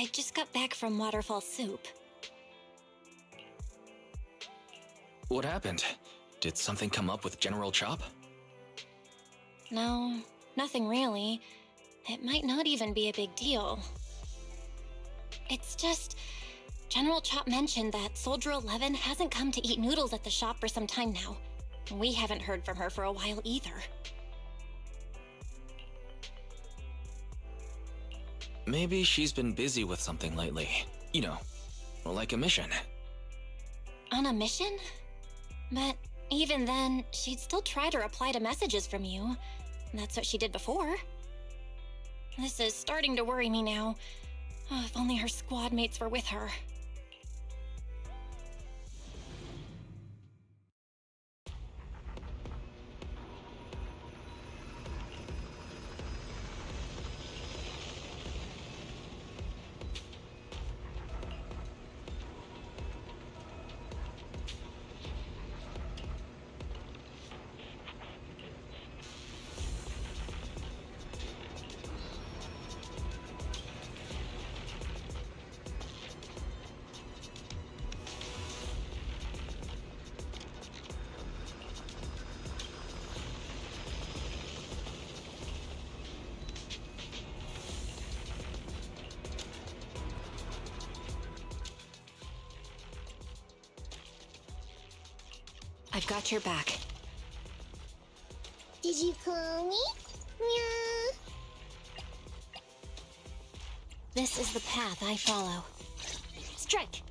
I just got back from Waterfall Soup. What happened? Did something come up with General Chop? No, nothing really. It might not even be a big deal. It's just... General Chop mentioned that Soldier 11 hasn't come to eat noodles at the shop for some time now. We haven't heard from her for a while either. Maybe she's been busy with something lately. You know, like a mission. On a mission? But even then, she'd still try to reply to messages from you. That's what she did before. This is starting to worry me now. Oh, if only her squad mates were with her. I've got your back. Did you call me? Meow. This is the path I follow. Strike!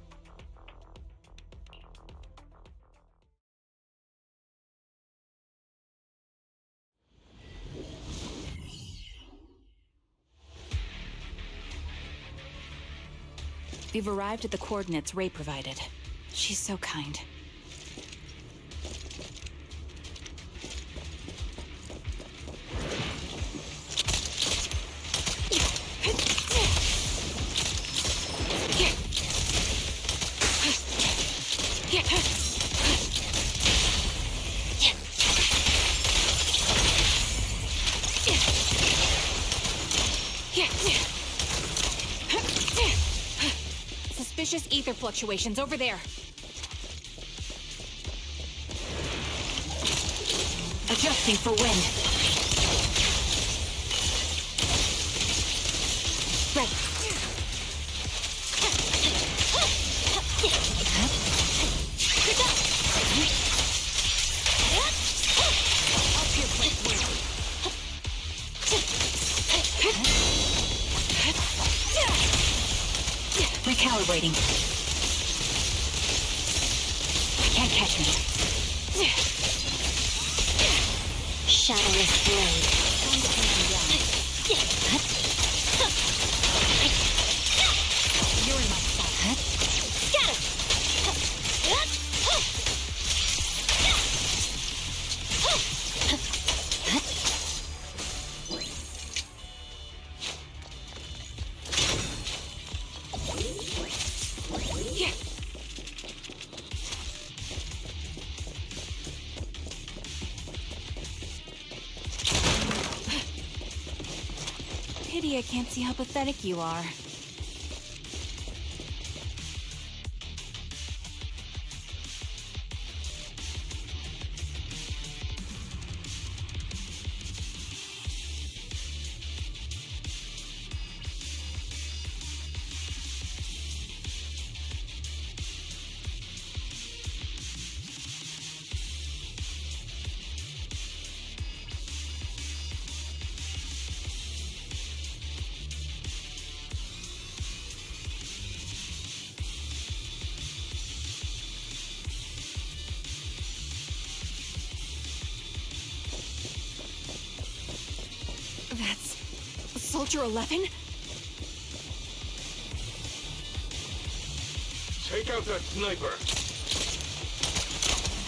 We've arrived at the coordinates Ray provided. She's so kind. Suspicious ether fluctuations over there. Adjusting for wind. Right. Recalibrating. Can't catch me. Shadowless blade. Time to take him down. You're in my sight. Scatter! Pity I can't see how pathetic you are. That's... Soldier 11? Take out that sniper!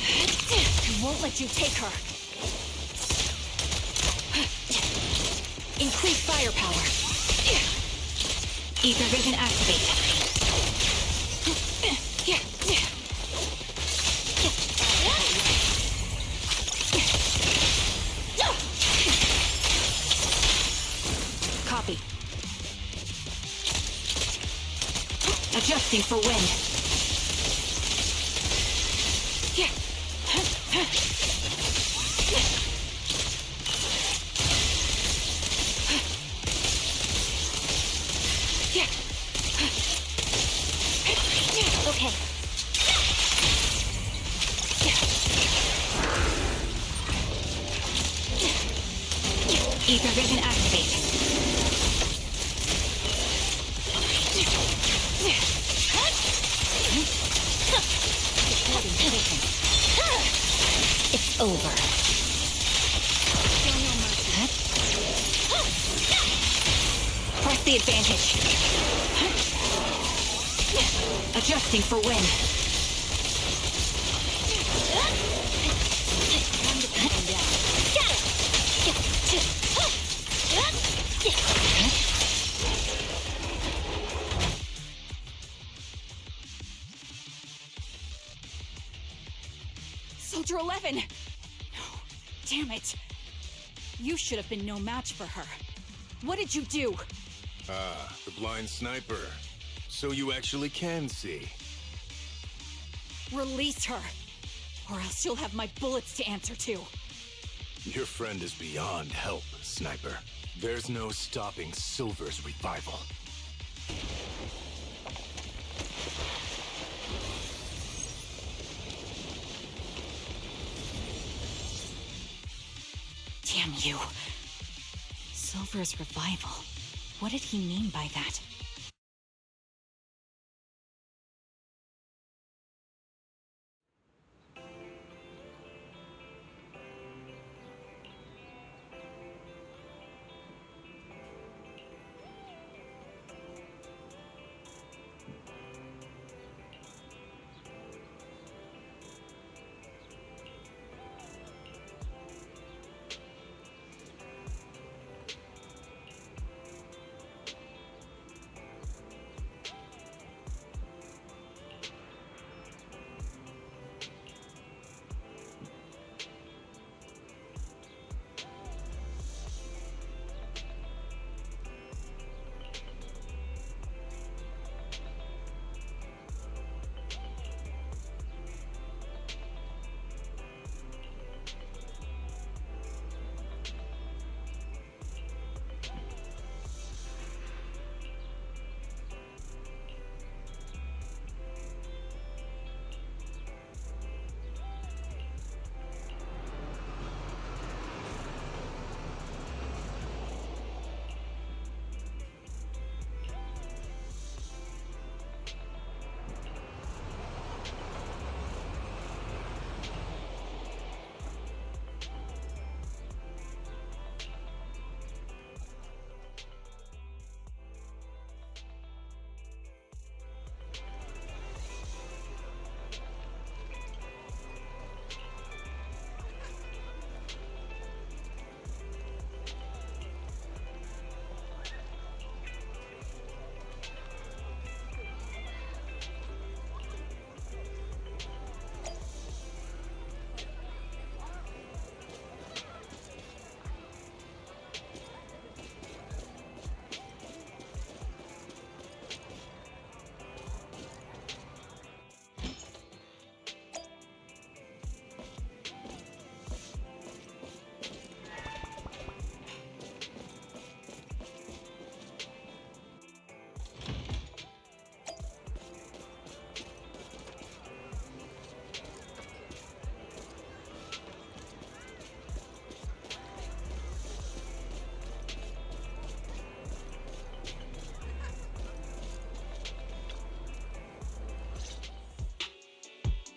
I won't let you take her. Increase firepower. Ether vision activate. Copy. Adjusting for wind. Okay. Ether vision activate. It's over. Press the advantage. Adjusting for wind. Soldier 11! No, damn it. You should have been no match for her. What did you do? Ah, the blind sniper. So you actually can see. Release her, or else you'll have my bullets to answer to. Your friend is beyond help, Sniper. There's no stopping Silver's revival. Damn you. Silver's revival. What did he mean by that?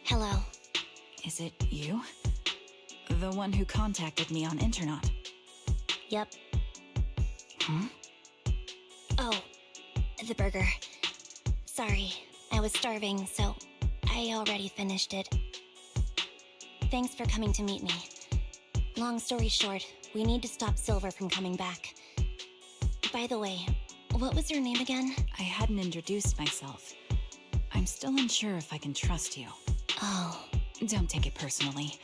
Hello. Is it you? The one who contacted me on Internet? Yep. Huh? Oh, the burger. Sorry, I was starving, so I already finished it. Thanks for coming to meet me. Long story short, we need to stop Silver from coming back. By the way, what was your name again? I hadn't introduced myself. I'm still unsure if I can trust you. Oh. Don't take it personally.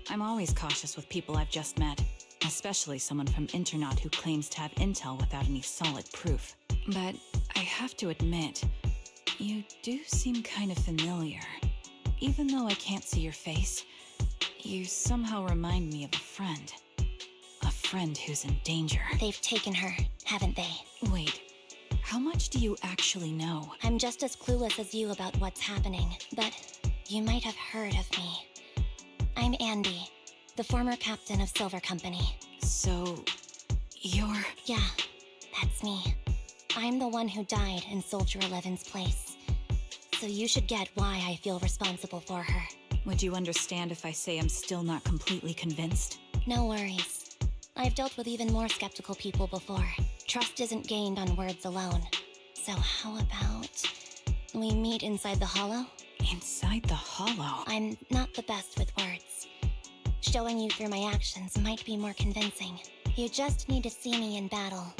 I'm always cautious with people I've just met, especially someone from Internet who claims to have intel without any solid proof. But I have to admit, You do seem kind of familiar. Even though I can't see your face, you somehow remind me of a friend. A friend who's in danger. They've taken her, haven't they? Wait, how much do you actually know? I'm just as clueless as you about what's happening, but you might have heard of me. I'm Anby, the former captain of Silver Company. So, you're... Yeah, that's me. I'm the one who died in Soldier 11's place. So you should get why I feel responsible for her. Would you understand if I say I'm still not completely convinced? No worries. I've dealt with even more skeptical people before. Trust isn't gained on words alone. So how about we meet inside the hollow? Inside the hollow? I'm not the best with words. Showing you through my actions might be more convincing. You just need to see me in battle.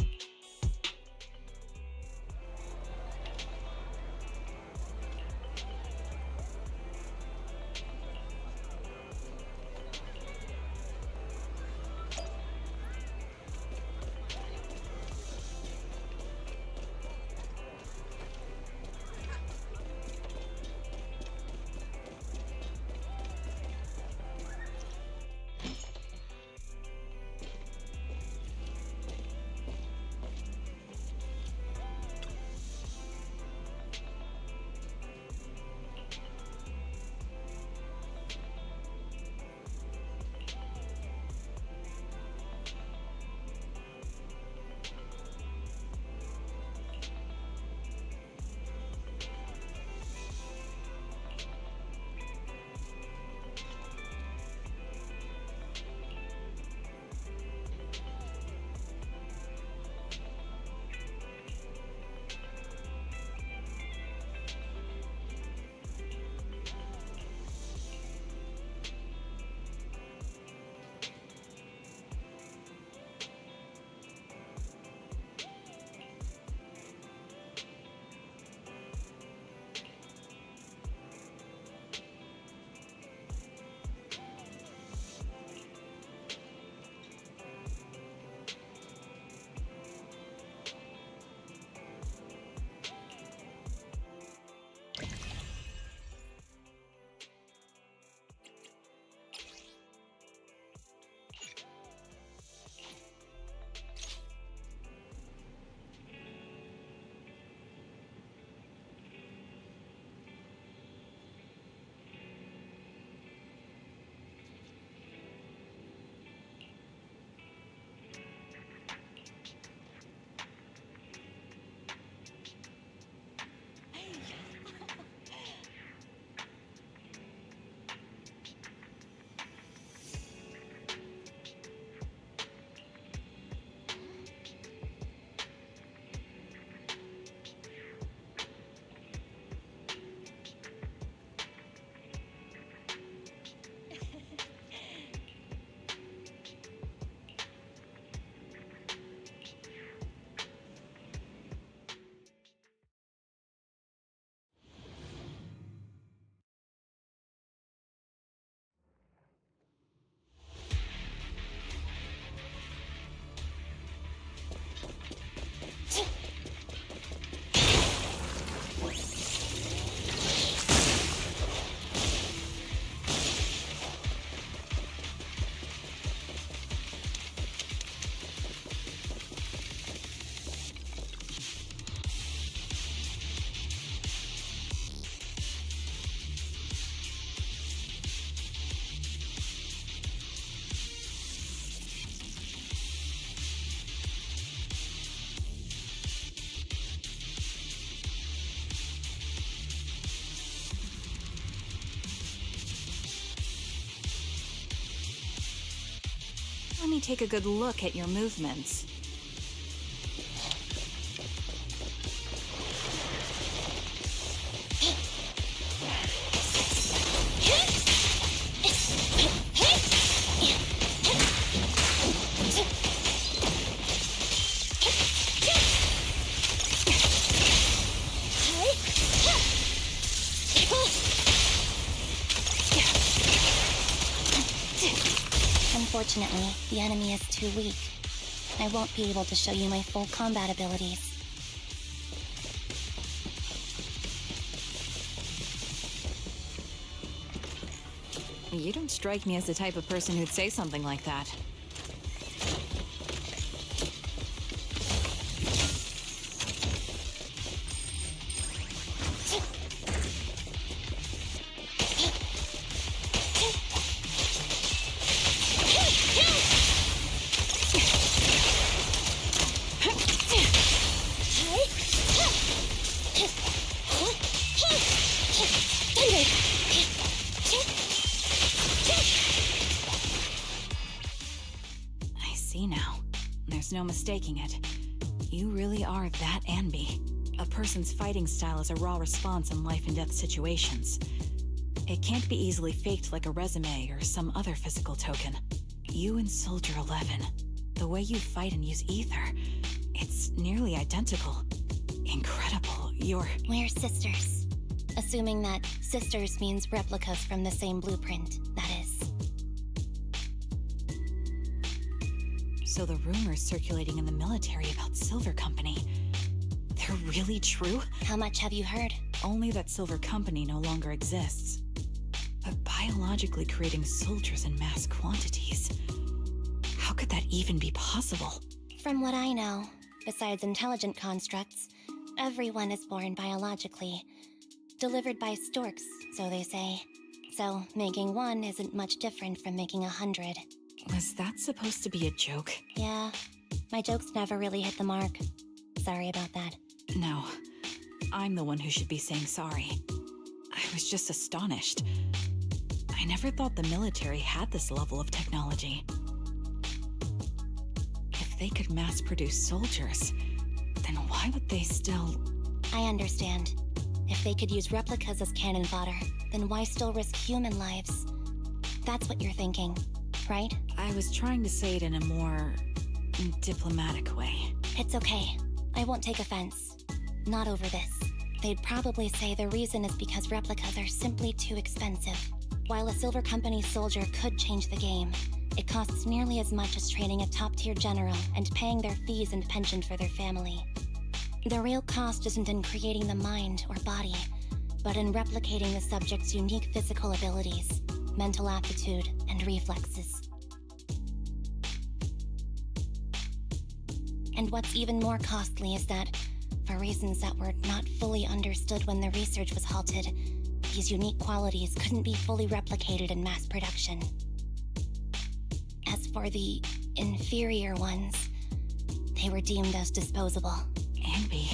Let me take a good look at your movements. Unfortunately, the enemy is too weak. I won't be able to show you my full combat abilities. You don't strike me as the type of person who'd say something like that. I see now. There's no mistaking it. You really are that Anby. A person's fighting style is a raw response in life and death situations. It can't be easily faked like a resume or some other physical token. You and Soldier 11, the way you fight and use ether, it's nearly identical. Incredible. We're sisters. Assuming that sisters means replicas from the same blueprint, that is. So the rumors circulating in the military about Silver Company, they're really true? How much have you heard? Only that Silver Company no longer exists. But biologically creating soldiers in mass quantities, how could that even be possible? From what I know, besides intelligent constructs, everyone is born biologically. Delivered by storks, so they say. So making one isn't much different from making 100. Was that supposed to be a joke? Yeah, my jokes never really hit the mark. Sorry about that. No, I'm the one who should be saying sorry. I was just astonished. I never thought the military had this level of technology. If they could mass produce soldiers, then why would they still... I understand. If they could use replicas as cannon fodder, then why still risk human lives? That's what you're thinking, right? I was trying to say it in a more diplomatic way. It's okay. I won't take offense. Not over this. They'd probably say the reason is because replicas are simply too expensive. While a Silver Company soldier could change the game, it costs nearly as much as training a top-tier general and paying their fees and pension for their family. The real cost isn't in creating the mind or body, but in replicating the subject's unique physical abilities, mental aptitude, and reflexes. And what's even more costly is that, for reasons that were not fully understood when the research was halted, these unique qualities couldn't be fully replicated in mass production. As for the inferior ones, they were deemed as disposable. Anby,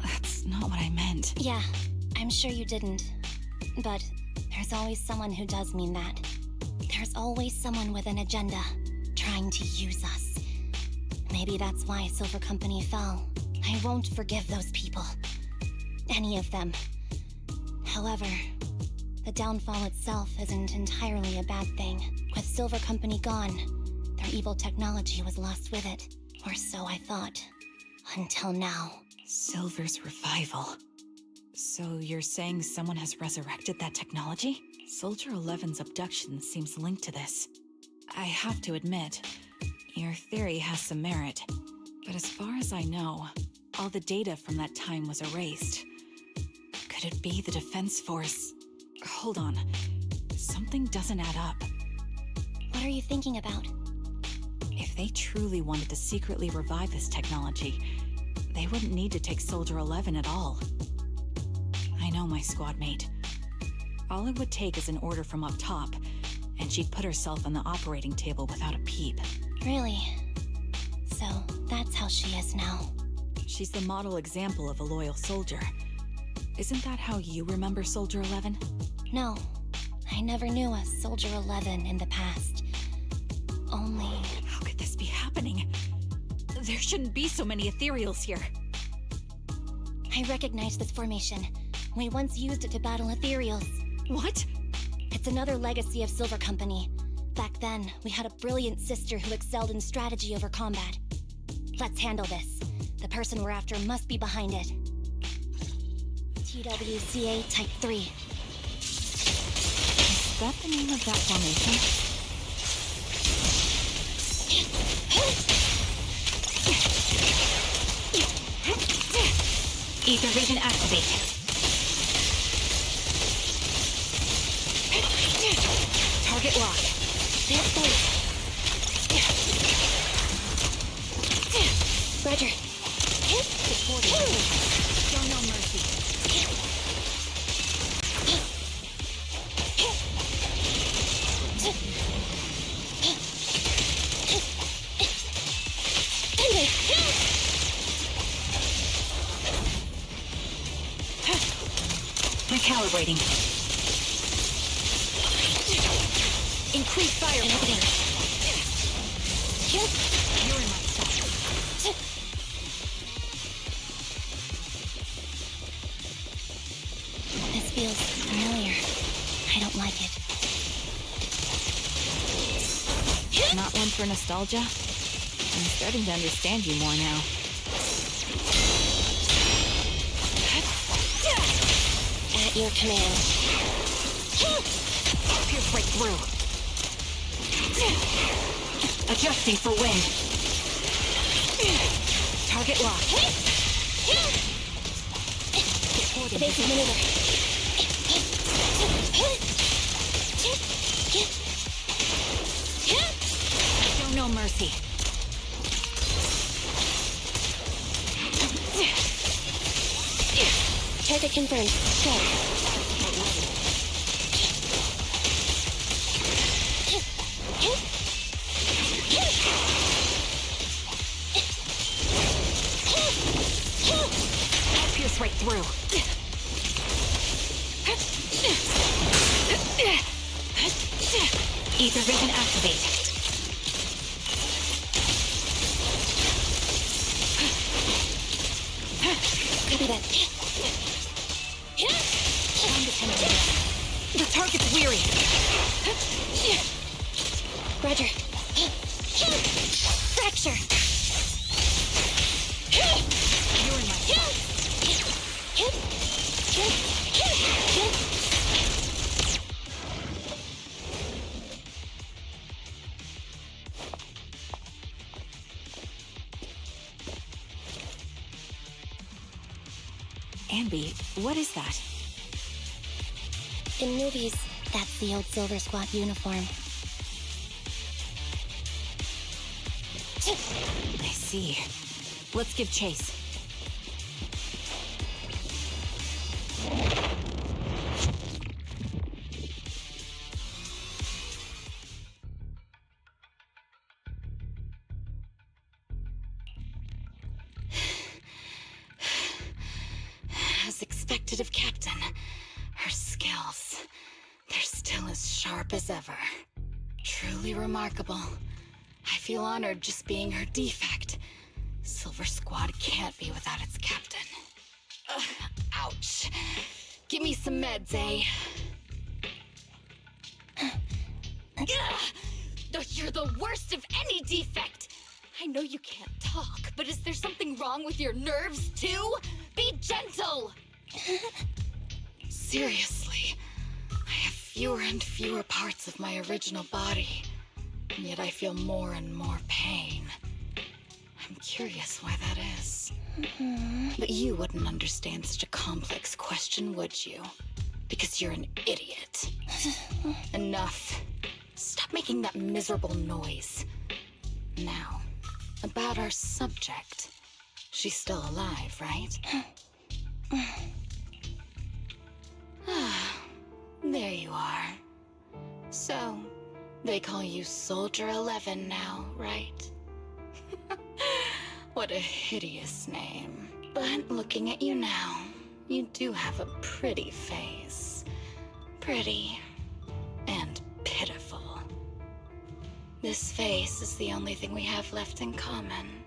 that's not what I meant. Yeah, I'm sure you didn't. But there's always someone who does mean that. There's always someone with an agenda, trying to use us. Maybe that's why Silver Company fell. I won't forgive those people. Any of them. However, the downfall itself isn't entirely a bad thing. With Silver Company gone, their evil technology was lost with it. Or so I thought. Until now. Silver's revival. So you're saying someone has resurrected that technology? Soldier 11's abduction seems linked to this. I have to admit, your theory has some merit. But as far as I know, all the data from that time was erased. Could it be the Defense Force? Hold on. Something doesn't add up. What are you thinking about? If they truly wanted to secretly revive this technology, they wouldn't need to take Soldier 11 at all. I know my squad mate. All it would take is an order from up top, and she'd put herself on the operating table without a peep. Really? So that's how she is now. She's the model example of a loyal soldier. Isn't that how you remember Soldier 11? No, I never knew a Soldier 11 in the past. Only... How could this be happening? There shouldn't be so many ethereals here. I recognize this formation. We once used it to battle ethereals. What? It's another legacy of Silver Company. Back then, we had a brilliant sister who excelled in strategy over combat. Let's handle this. The person we're after must be behind it. TWCA Type 3. Is that the name of that formation? Ether vision activate. Roger. Show no mercy. Recalibrating. Increase fire. You're in my sight. This feels familiar. I don't like it. Not one for nostalgia? I'm starting to understand you more now. At your command. Pierce right through. Adjusting for wind. Target locked. Evasive maneuver. Show no mercy. Target confirmed. Go. Pierce right through. Ether vision activate. Copy that. The target's weary. Roger. Fracture. You're in my sight. Anby, what is that? In movies, that's the old Silver Squad uniform. I see. Let's give chase. As expected of Captain, her skills, they're still as sharp as ever. Truly remarkable. I feel honored just being her defect. Silver Squad can't be without its captain. Ugh, ouch. Give me some meds, eh? You're the worst of any defect! I know you can't talk, but is there something wrong with your nerves, too? Be gentle! Seriously, I have fewer and fewer parts of my original body, and yet I feel more and more pain. I'm curious why that is. But you wouldn't understand such a complex question, would you? Because you're an idiot. Enough. Stop making that miserable noise. Now, about our subject. She's still alive, right? There you are. So, they call you Soldier 11 now, right? What a hideous name. But looking at you now, you do have a pretty face. Pretty and pitiful. This face is the only thing we have left in common.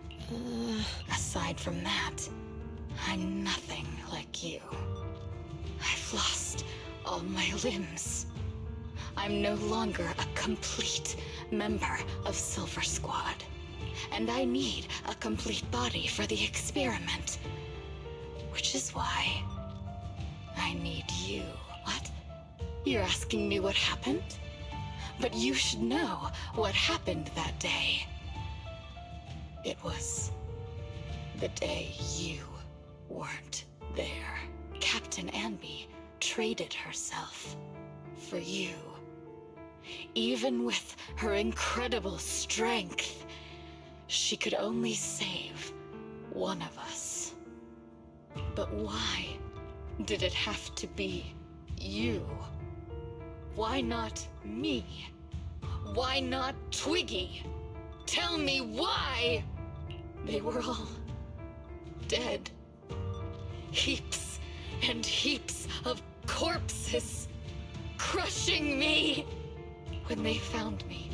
Aside from that, I'm nothing like you. I've lost all my limbs. I'm no longer a complete member of Silver Squad. And I need a complete body for the experiment. Which is why I need you. What? You're asking me what happened? But you should know what happened that day. It was the day you weren't there. Captain Anby traded herself for you. Even with her incredible strength, she could only save one of us. But why did it have to be you? Why not me? Why not Twiggy? Tell me why! They were all dead. Heaps and heaps of corpses crushing me. When they found me,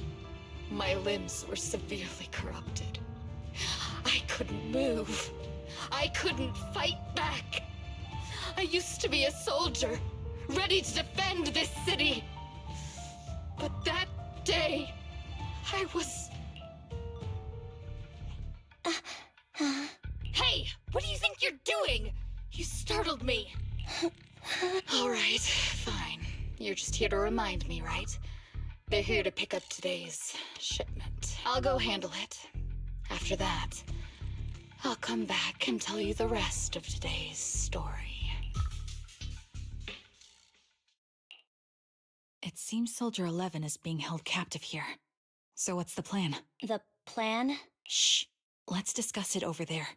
my limbs were severely corrupted. I couldn't move. I couldn't fight back. I used to be a soldier, ready to defend this city. But that day, I was... Hey, what do you think you're doing? You startled me. All right, fine. You're just here to remind me, right? They're here to pick up today's shipment. I'll go handle it. After that, I'll come back and tell you the rest of today's story. It seems Soldier 11 is being held captive here. So what's the plan? The plan? Shh. Let's discuss it over there.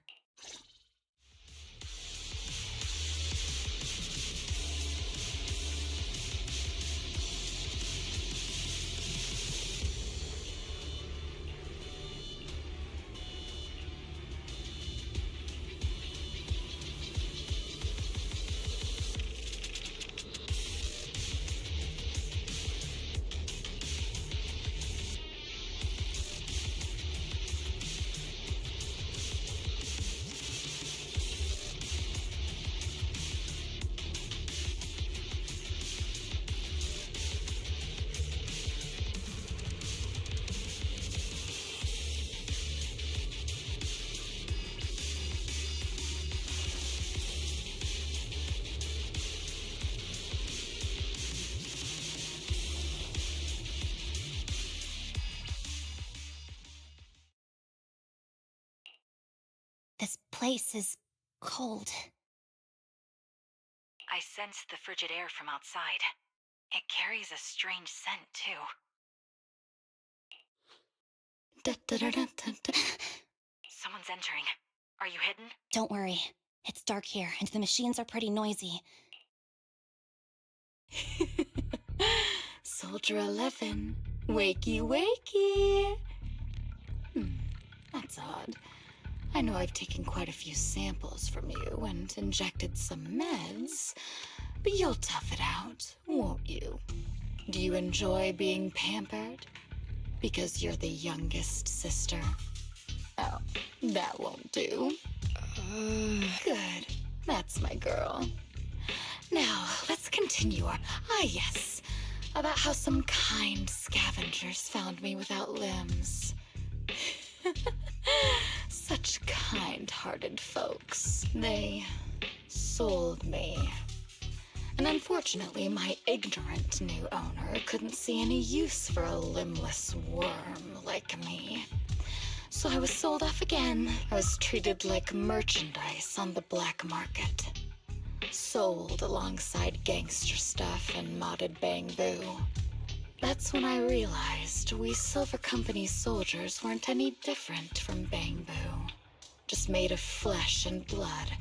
This place is cold. I sensed the frigid air from outside. It carries a strange scent, too. Someone's entering. Are you hidden? Don't worry. It's dark here, and the machines are pretty noisy. Soldier 11, wakey wakey. That's odd. I know I've taken quite a few samples from you and injected some meds, but you'll tough it out, won't you? Do you enjoy being pampered? Because you're the youngest sister? Oh, that won't do. Good. That's my girl. Now, let's continue our... Ah, yes. About how some kind scavengers found me without limbs. Such kind-hearted folks. They sold me. And unfortunately, my ignorant new owner couldn't see any use for a limbless worm like me. So I was sold off again. I was treated like merchandise on the black market. Sold alongside gangster stuff and modded bamboo. That's when I realized we Silver Company soldiers weren't any different from bamboo. Just made of flesh and blood.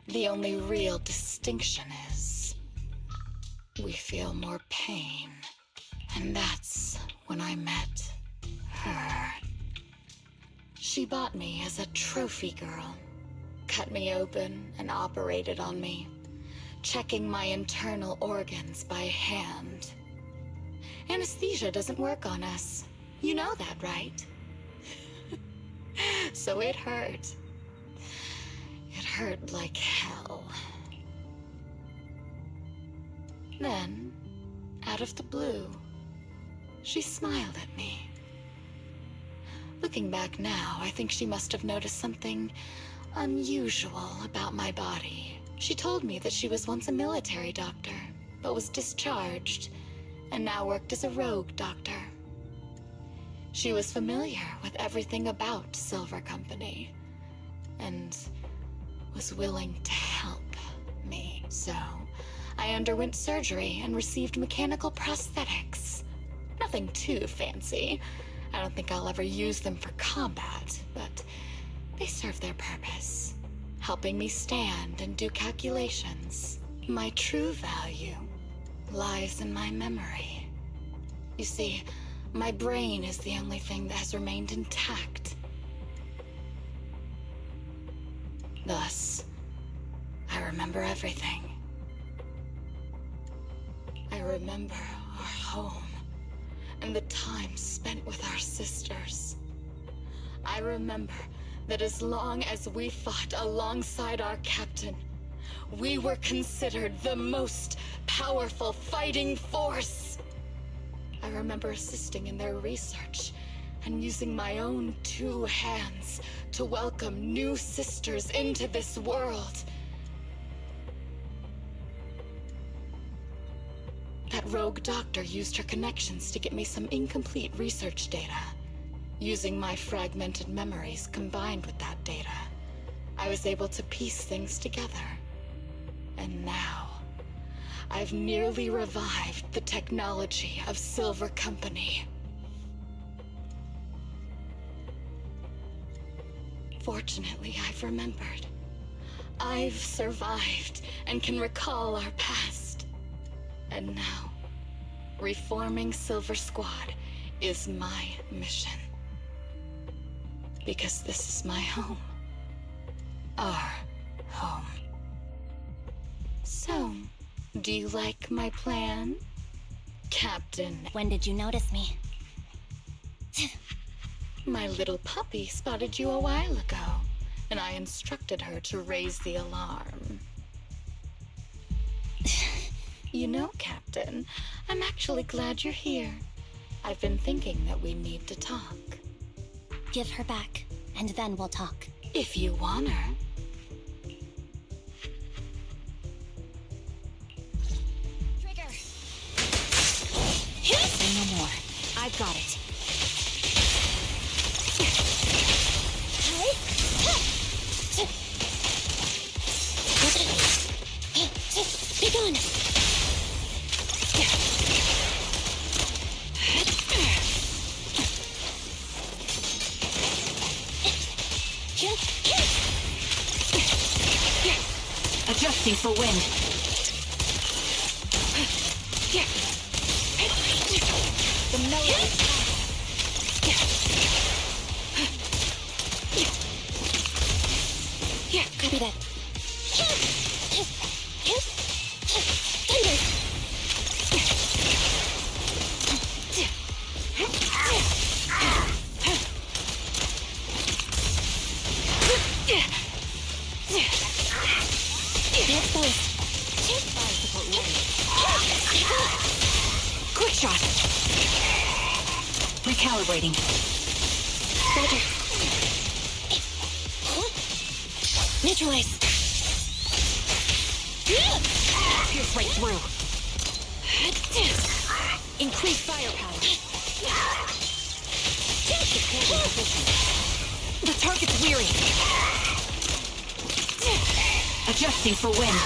The only real distinction is we feel more pain. And that's when I met her. She bought me as a trophy girl. Cut me open and operated on me, checking my internal organs by hand. Anesthesia doesn't work on us. You know that, right? So it hurt. It hurt like hell. Then, out of the blue, she smiled at me. Looking back now, I think she must have noticed something unusual about my body. She told me that she was once a military doctor, but was discharged, and now worked as a rogue doctor. She was familiar with everything about Silver Company, and was willing to help me. So, I underwent surgery and received mechanical prosthetics. Nothing too fancy. I don't think I'll ever use them for combat, but They serve their purpose, helping me stand and do calculations. My true value lies in my memory. You see, my brain is the only thing that has remained intact. Thus, I remember everything. I remember our home and the time spent with our sisters. I remember that as long as we fought alongside our captain, we were considered the most powerful fighting force. I remember assisting in their research and using my own 2 hands to welcome new sisters into this world. That rogue doctor used her connections to get me some incomplete research data. Using my fragmented memories combined with that data, I was able to piece things together. And now, I've nearly revived the technology of Silver Company. Fortunately, I've remembered. I've survived and can recall our past. And now, reforming Silver Squad is my mission. Because this is my home. Our home. So, do you like my plan, Captain? When did you notice me? My little puppy spotted you a while ago, and I instructed her to raise the alarm. You know, Captain, I'm actually glad you're here. I've been thinking that we need to talk. Give her back, and then we'll talk. If you want her. Trigger! Say no more. I've got it. Be gone! Adjusting for wind. The melody. Copy that. Quick shot. Recalibrating. Roger. Neutralize. Pierce right through. Increase firepower. The target's weary. Adjusting for wind.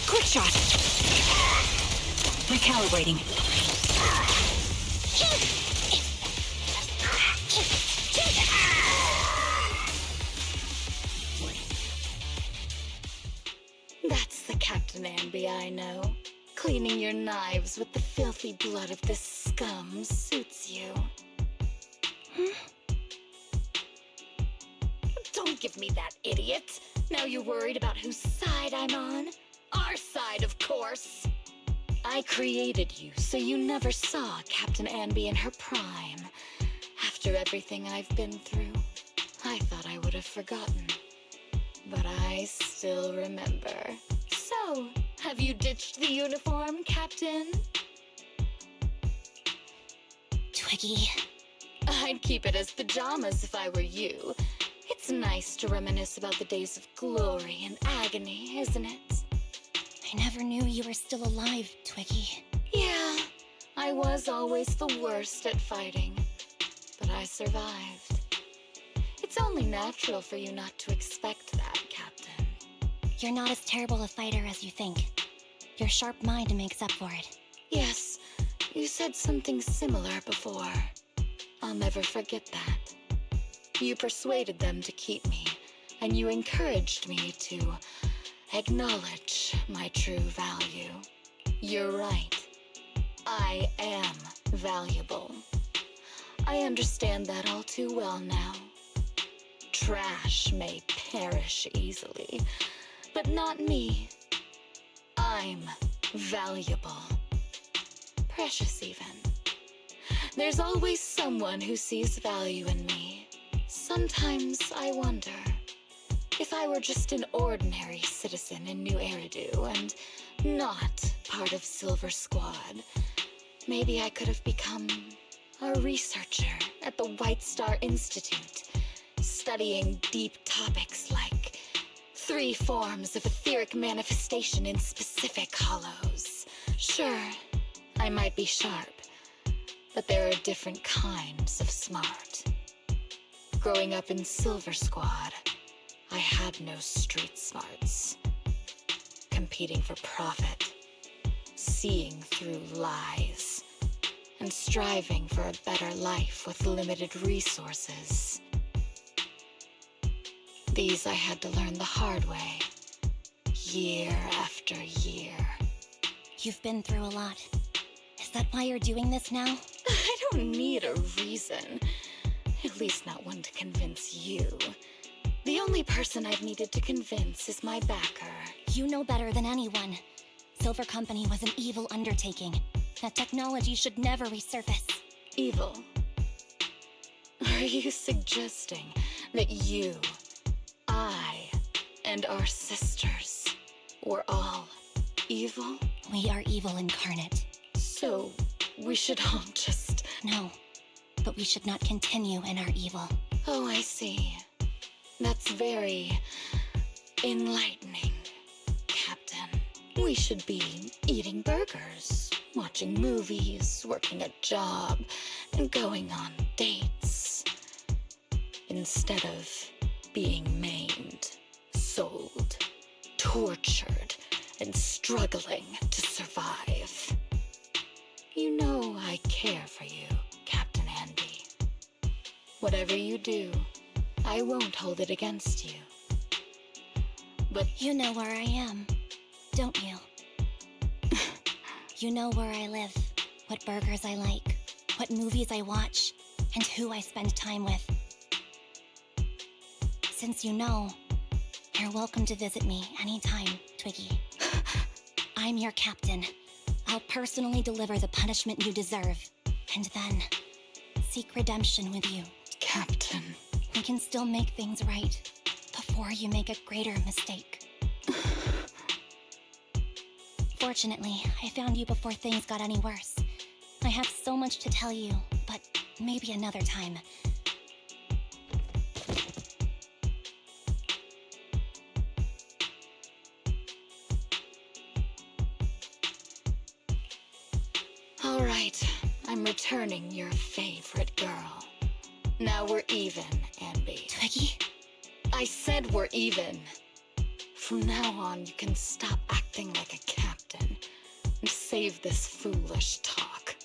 Quick shot. Recalibrating. That's the Captain Anby I know. Cleaning your knives with the filthy blood of this scum suits you. Don't give me that, idiot. Now you're worried about whose side I'm on? Our side, of course. I created you so you never saw Captain Anby in her prime. After everything I've been through, I thought I would have forgotten. But I still remember. So, have you ditched the uniform, Captain? Twiggy. I'd keep it as pajamas if I were you. It's nice to reminisce about the days of glory and agony, isn't it? I never knew you were still alive, Twiggy. Yeah, I was always the worst at fighting. But I survived. It's only natural for you not to expect that, Captain. You're not as terrible a fighter as you think. Your sharp mind makes up for it. Yes, you said something similar before. I'll never forget that. You persuaded them to keep me, and you encouraged me to acknowledge my true value. You're right. I am valuable. I understand that all too well now. Trash may perish easily, but not me. I'm valuable. Precious even. There's always someone who sees value in me. Sometimes I wonder if I were just an ordinary citizen in New Eridu and not part of Silver Squad, maybe I could have become a researcher at the White Star Institute, studying deep topics like 3 forms of etheric manifestation in specific hollows. Sure, I might be sharp, but there are different kinds of smart. Growing up in Silver Squad, I had no street smarts. Competing for profit, seeing through lies, and striving for a better life with limited resources. These I had to learn the hard way, year after year. You've been through a lot. Is that why you're doing this now? I don't need a reason. At least not one to convince you. The only person I've needed to convince is my backer. You know better than anyone. Silver Company was an evil undertaking. That technology should never resurface. Evil? Are you suggesting that you, I, and our sisters were all evil? We are evil incarnate. So, we should all just... No, but we should not continue in our evil. Oh, I see. That's very enlightening, Captain. We should be eating burgers, watching movies, working a job, and going on dates. Instead of being maimed, sold, tortured, and struggling to survive. You know I care for you, Captain Anby. Whatever you do, I won't hold it against you. But You know where I am, don't you? You know where I live, what burgers I like, what movies I watch, and who I spend time with. Since you know, you're welcome to visit me anytime, Twiggy. I'm your captain. I'll personally deliver the punishment you deserve, and then seek redemption with you. Captain... We can still make things right before you make a greater mistake. Fortunately, I found you before things got any worse. I have so much to tell you, but maybe another time. All right, I'm returning your favorite girl. Now we're even, Anby. Twiggy? I said we're even. From now on, you can stop acting like a captain and save this foolish talk.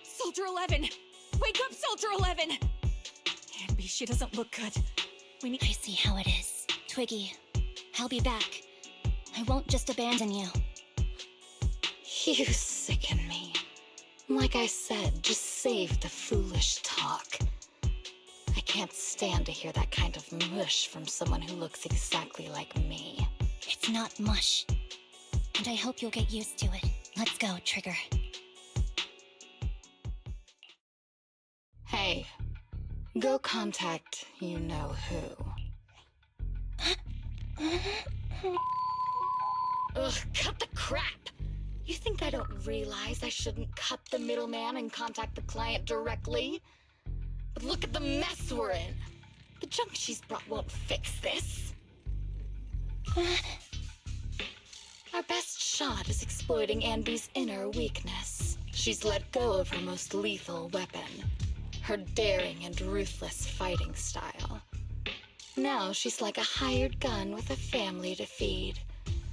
Soldier 11! Wake up, Soldier 11! Anby, she doesn't look good. We need... I see how it is. Twiggy, I'll be back. I won't just abandon you. You sicken me. Like I said, just save the foolish talk. I can't stand to hear that kind of mush from someone who looks exactly like me. It's not mush. And I hope you'll get used to it. Let's go, Trigger. Hey, go contact you-know-who. Ugh, cut the crap! You think I don't realize I shouldn't cut the middleman and contact the client directly? But look at the mess we're in! The junk she's brought won't fix this. Our best shot is exploiting Anby's inner weakness. She's let go of her most lethal weapon, her daring and ruthless fighting style. Now she's like a hired gun with a family to feed,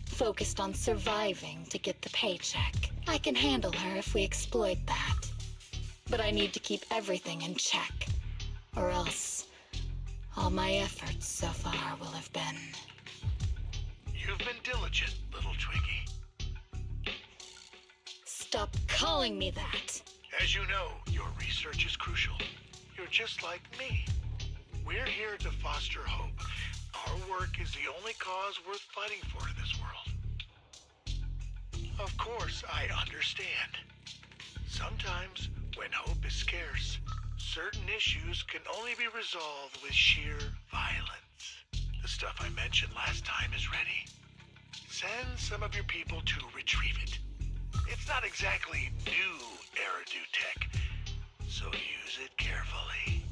focused on surviving to get the paycheck. I can handle her if we exploit that. But I need to keep everything in check, or else all my efforts so far will have been... You've been diligent, little Twiggy. Stop calling me that! As you know, your research is crucial. You're just like me. We're here to foster hope. Our work is the only cause worth fighting for in this world. Of course, I understand. Sometimes, when hope is scarce, certain issues can only be resolved with sheer violence. The stuff I mentioned last time is ready. Send some of your people to retrieve it. It's not exactly new Eridu tech, so use it carefully.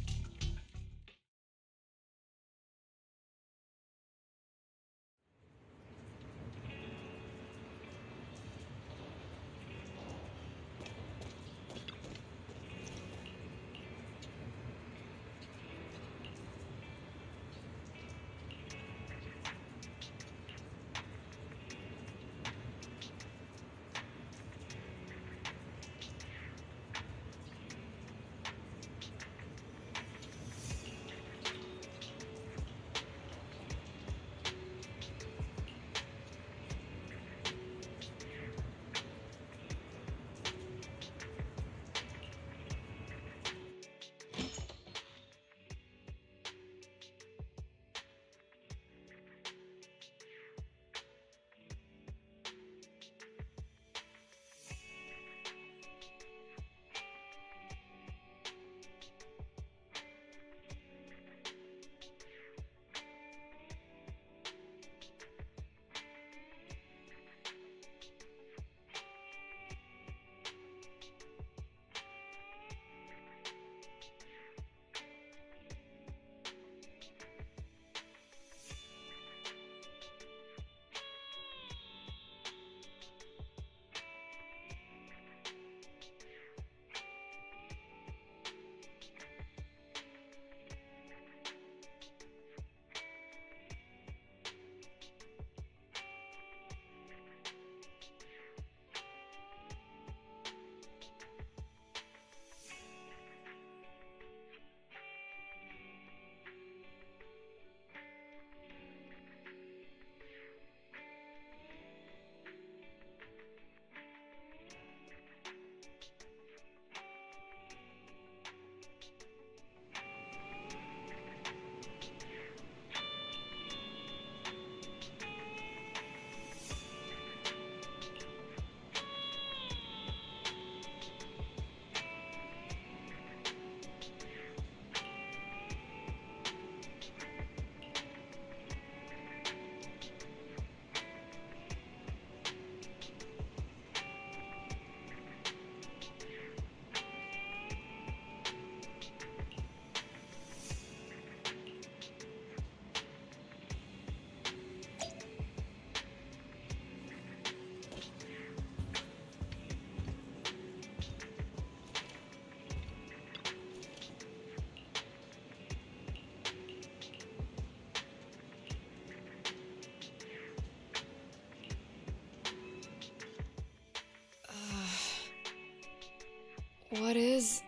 What is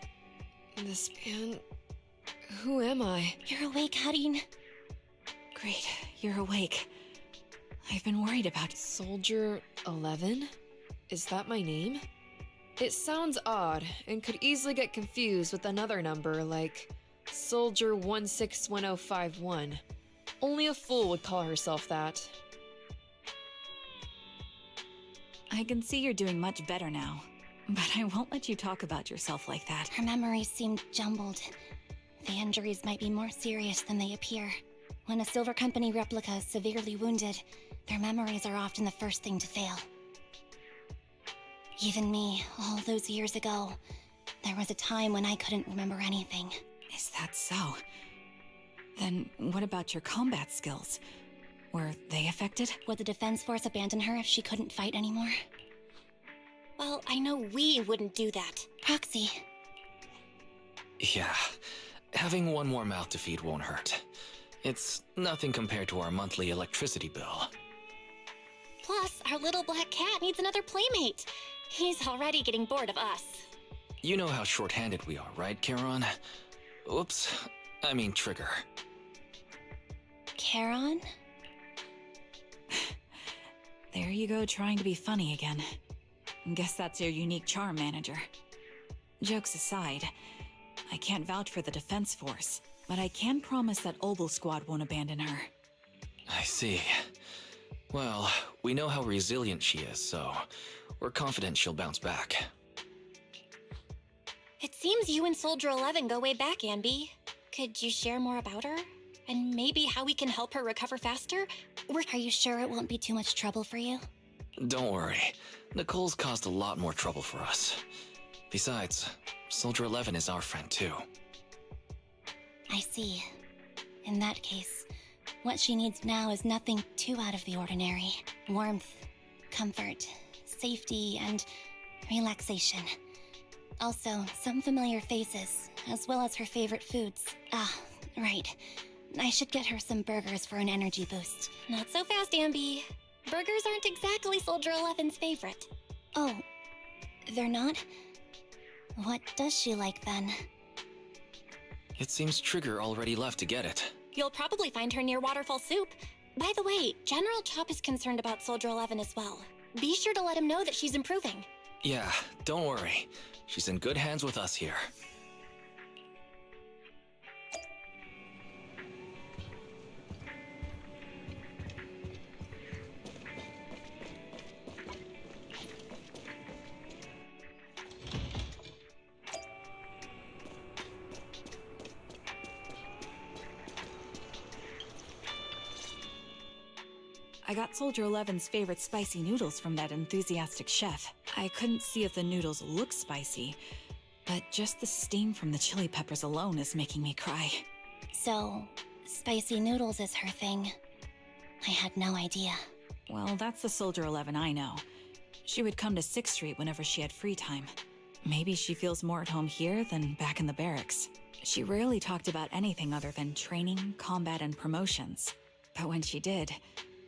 this, and who am I? You're awake, Harin. Great, you're awake. I've been worried about... Soldier 11? Is that my name? It sounds odd, and could easily get confused with another number like Soldier 161051. Only a fool would call herself that. I can see you're doing much better now. But I won't let you talk about yourself like that. Her memories seem jumbled. The injuries might be more serious than they appear. When a Silver Company replica is severely wounded, their memories are often the first thing to fail. Even me, all those years ago, there was a time when I couldn't remember anything. Is that so? Then what about your combat skills? Were they affected? Would the Defense Force abandon her if she couldn't fight anymore? Well, I know we wouldn't do that. Proxy. Yeah, having one more mouth to feed won't hurt. It's nothing compared to our monthly electricity bill. Plus, our little black cat needs another playmate. He's already getting bored of us. You know how short-handed we are, right, Charon? Oops, I mean Trigger. Charon? There you go, trying to be funny again. Guess that's your unique charm, manager. Jokes aside, I can't vouch for the defense force, but I can promise that Obel Squad won't abandon her. I see. Well, we know how resilient she is, so we're confident she'll bounce back. It seems you and Soldier 11 go way back, Anby. Could you share more about her? And maybe how we can help her recover faster? Are you sure it won't be too much trouble for you? Don't worry. Nicole's caused a lot more trouble for us. Besides, Soldier 11 is our friend too. I see. In that case, what she needs now is nothing too out of the ordinary. Warmth, comfort, safety, and relaxation. Also, some familiar faces, as well as her favorite foods. Ah, right. I should get her some burgers for an energy boost. Not so fast, Anby. Burgers aren't exactly Soldier 11's favorite. Oh, they're not? What does she like then? It seems Trigger already left to get it. You'll probably find her near Waterfall Soup. By the way, General Chop is concerned about Soldier 11 as well. Be sure to let him know that she's improving. Yeah, don't worry. She's in good hands with us here. I got Soldier 11's favorite spicy noodles from that enthusiastic chef. I couldn't see if the noodles look spicy, but just the steam from the chili peppers alone is making me cry. So, spicy noodles is her thing. I had no idea. Well, that's the Soldier 11 I know. She would come to 6th Street whenever she had free time. Maybe she feels more at home here than back in the barracks. She rarely talked about anything other than training, combat, and promotions. But when she did,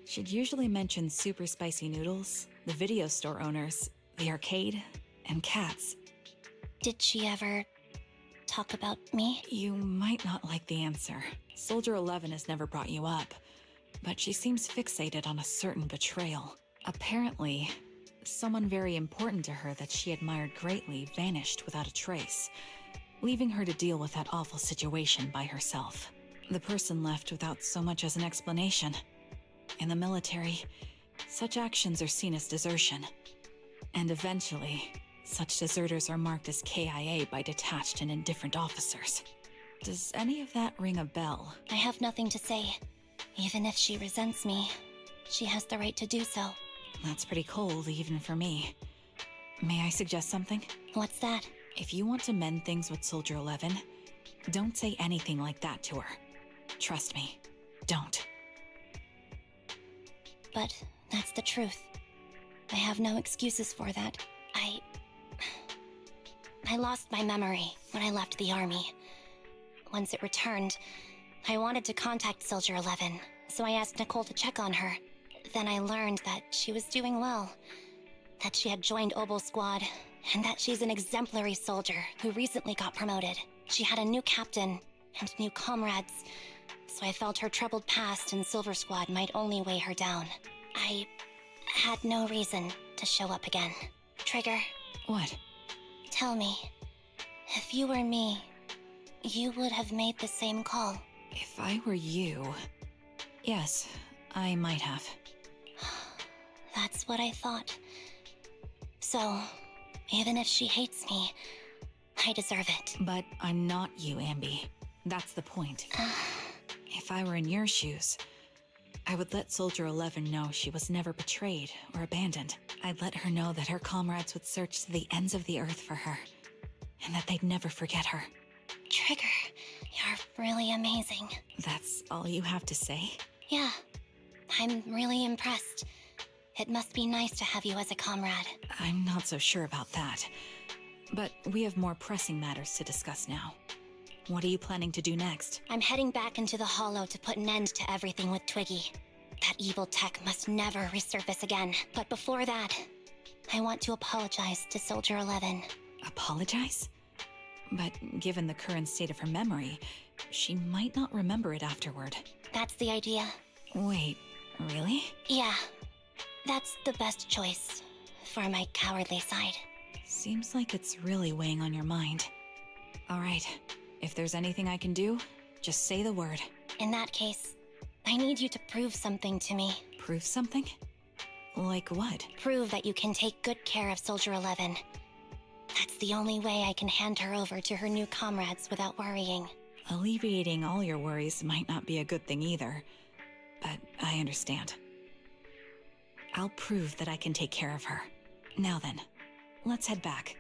she'd usually mention super spicy noodles, the video store owners, the arcade, and cats. Did she ever talk about me? You might not like the answer. Soldier 11 has never brought you up, but she seems fixated on a certain betrayal. Apparently, someone very important to her that she admired greatly vanished without a trace, leaving her to deal with that awful situation by herself. The person left without so much as an explanation. In the military, such actions are seen as desertion. And eventually, such deserters are marked as KIA by detached and indifferent officers. Does any of that ring a bell? I have nothing to say. Even if she resents me, she has the right to do so. That's pretty cold, even for me. May I suggest something? What's that? If you want to mend things with Soldier 11, don't say anything like that to her. Trust me, don't. But that's the truth. I have no excuses for that. I lost my memory when I left the army. Once it returned, I wanted to contact Soldier 11, so I asked Nicole to check on her. Then I learned that she was doing well, that she had joined Obel Squad, and that she's an exemplary soldier who recently got promoted. She had a new captain and new comrades, so I felt her troubled past in Silver Squad might only weigh her down. I had no reason to show up again. Trigger, What? tell me, if you were me, you would have made the same call. If I were you... Yes, I might have. That's what I thought. So, even if she hates me, I deserve it. But I'm not you, Anby. That's the point. If I were in your shoes, I would let Soldier 11 know she was never betrayed or abandoned. I'd let her know that her comrades would search to the ends of the earth for her, and that they'd never forget her. Trigger, you're really amazing. That's all you have to say? Yeah, I'm really impressed. It must be nice to have you as a comrade. I'm not so sure about that. But we have more pressing matters to discuss now. What are you planning to do next? I'm heading back into the Hollow to put an end to everything with Twiggy. That evil tech must never resurface again. But before that, I want to apologize to Soldier 11. Apologize? But given the current state of her memory, she might not remember it afterward. That's the idea. Wait, really? Yeah, that's the best choice for my cowardly side. Seems like it's really weighing on your mind. All right, if there's anything I can do, just say the word. In that case, I need you to prove something to me. Prove something? Like what? Prove that you can take good care of Soldier 11. That's the only way I can hand her over to her new comrades without worrying. Alleviating all your worries might not be a good thing either, but I understand. I'll prove that I can take care of her. Now then, let's head back.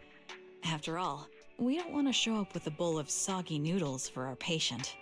After all, we don't want to show up with a bowl of soggy noodles for our patient.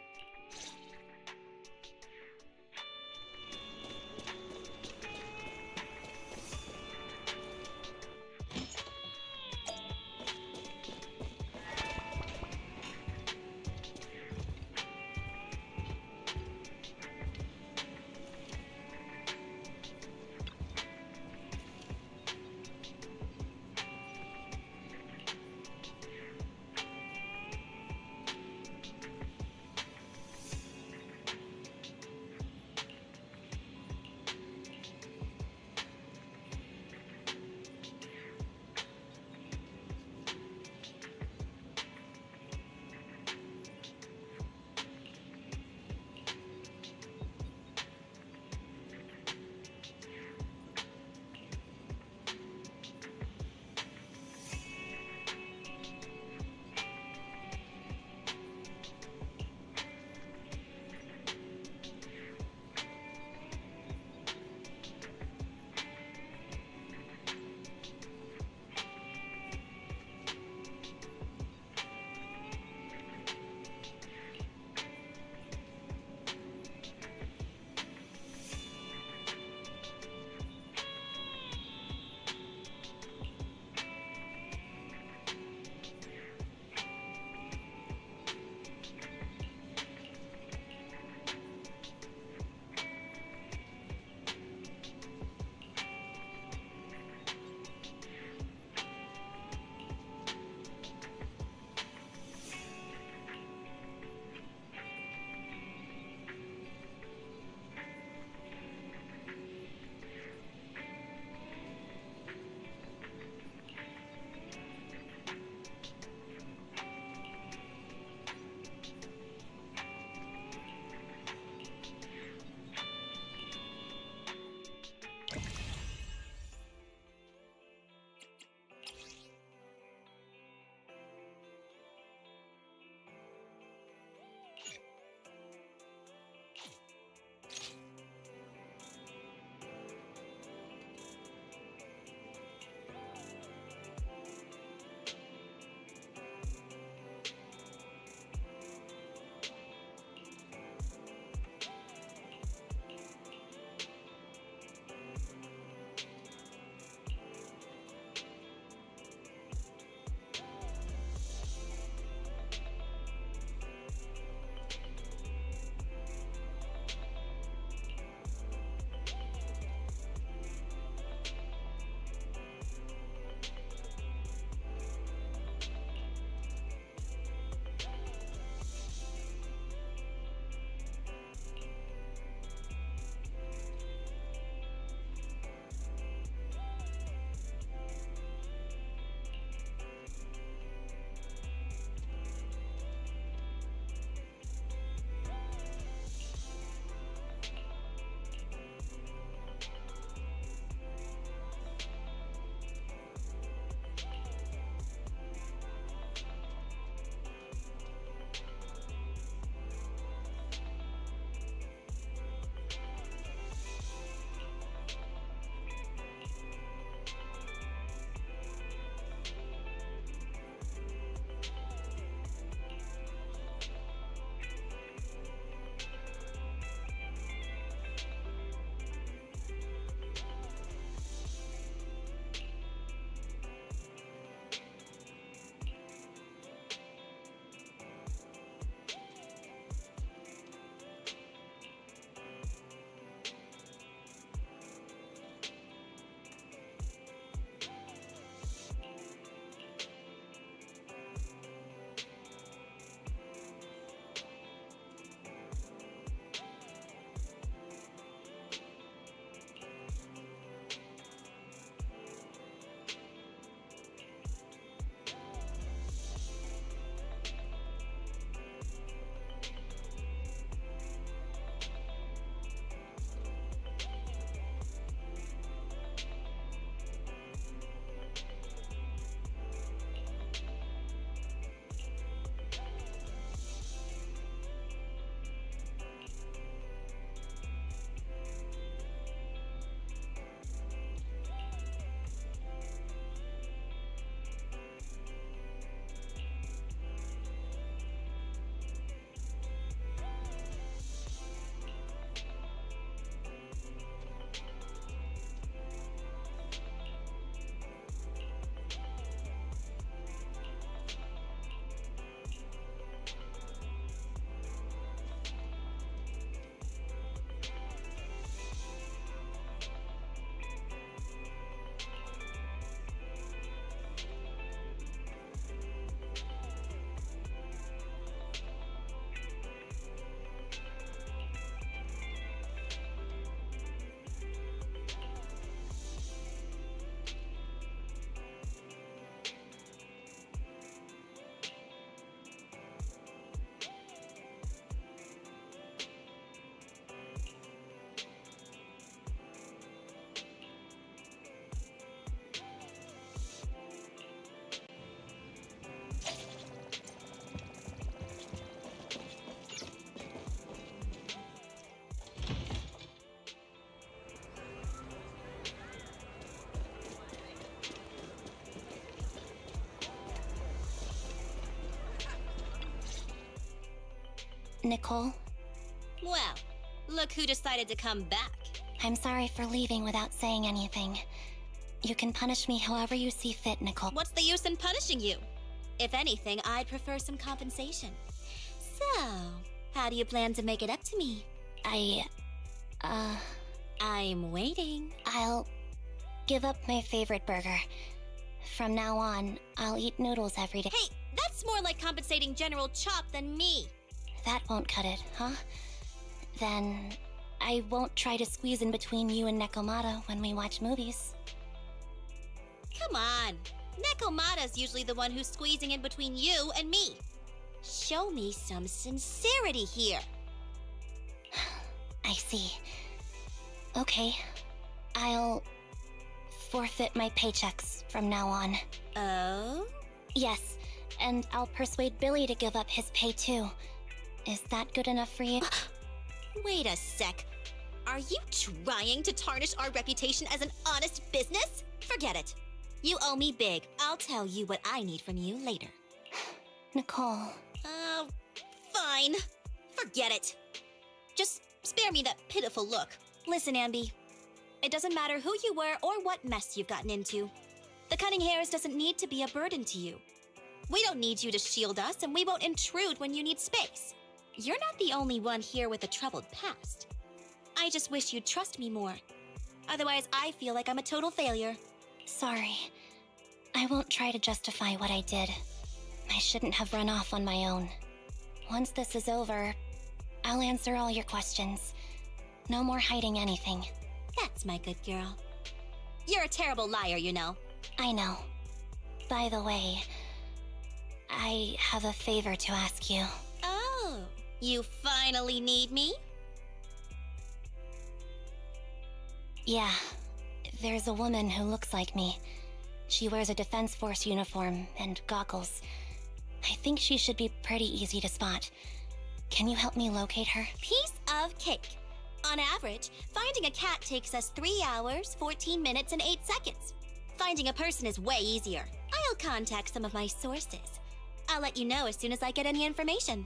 Nicole, Well, look who decided to come back. I'm sorry for leaving without saying anything. You can punish me however you see fit, Nicole. What's the use in punishing you? If anything, I'd prefer some compensation. So, how do you plan to make it up to me? I'm waiting. I'll give up my favorite burger. From now on, I'll eat noodles every day. Hey, that's more like compensating General Chop than me. That won't cut it, huh? Then I won't try to squeeze in between you and Nekomata when we watch movies. Come on. Nekomata's usually the one who's squeezing in between you and me. Show me some sincerity here. I see. Okay. I'll forfeit my paychecks from now on. Oh? Yes, and I'll persuade Billy to give up his pay too. Is that good enough for you? Wait a sec. Are you trying to tarnish our reputation as an honest business? Forget it. You owe me big. I'll tell you what I need from you later. Nicole. Fine. Forget it. Just spare me that pitiful look. Listen, Anby. It doesn't matter who you were or what mess you've gotten into. The cunning hairs doesn't need to be a burden to you. We don't need you to shield us, and we won't intrude when you need space. You're not the only one here with a troubled past. I just wish you'd trust me more. Otherwise, I feel like I'm a total failure. Sorry. I won't try to justify what I did. I shouldn't have run off on my own. Once this is over, I'll answer all your questions. No more hiding anything. That's my good girl. You're a terrible liar, you know. I know. By the way, I have a favor to ask you. Oh, you finally need me? Yeah. There's a woman who looks like me. She wears a Defense Force uniform and goggles. I think she should be pretty easy to spot. Can you help me locate her? Piece of cake. On average, finding a cat takes us 3 hours, 14 minutes, and 8 seconds. Finding a person is way easier. I'll contact some of my sources. I'll let you know as soon as I get any information.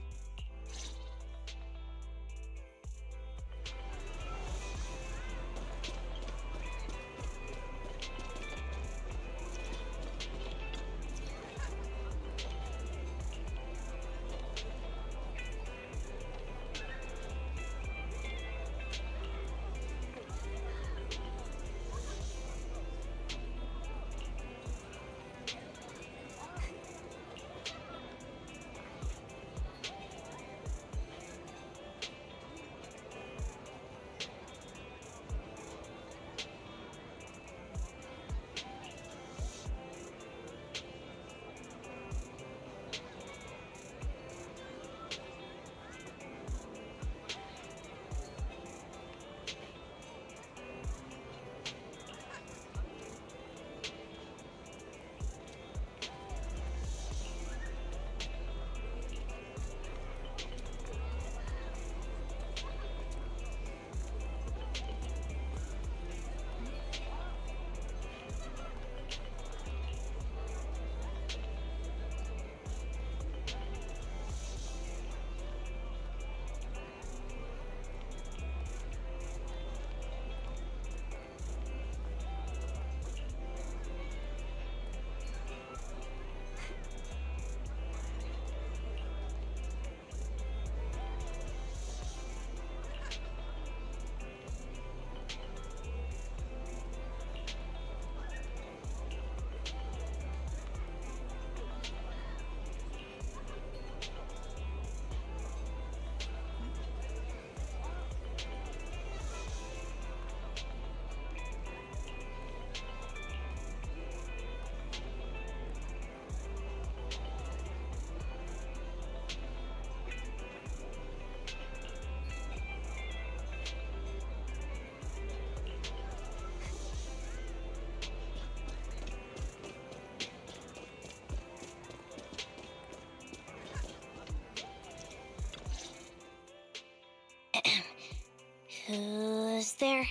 Who's there?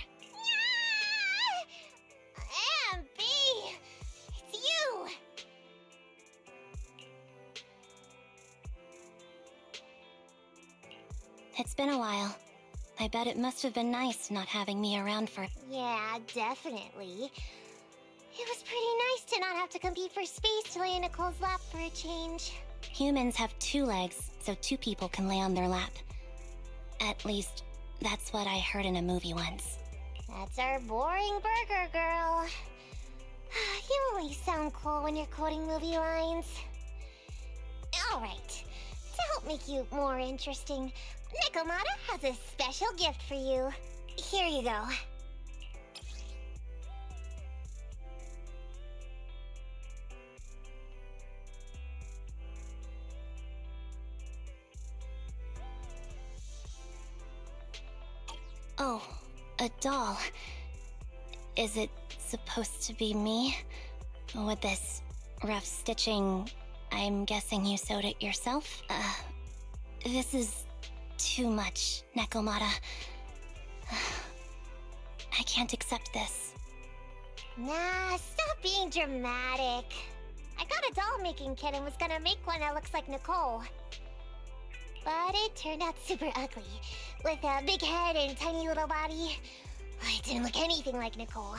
Anby! It's you! It's been a while. I bet it must have been nice not having me around for. Yeah, definitely. It was pretty nice to not have to compete for space to lay in Nicole's lap for a change. Humans have 2 legs, so 2 people can lay on their lap. At least, that's what I heard in a movie once. That's our boring burger girl. You always sound cool when you're quoting movie lines. Alright, to help make you more interesting, Nikomata has a special gift for you. Here you go. Oh, a doll. Is it supposed to be me? With this rough stitching, I'm guessing you sewed it yourself? This is too much, Nekomata. I can't accept this. Nah, stop being dramatic. I got a doll-making kit and was gonna make one that looks like Nicole. But it turned out super ugly, with a big head and tiny little body. It didn't look anything like Nicole.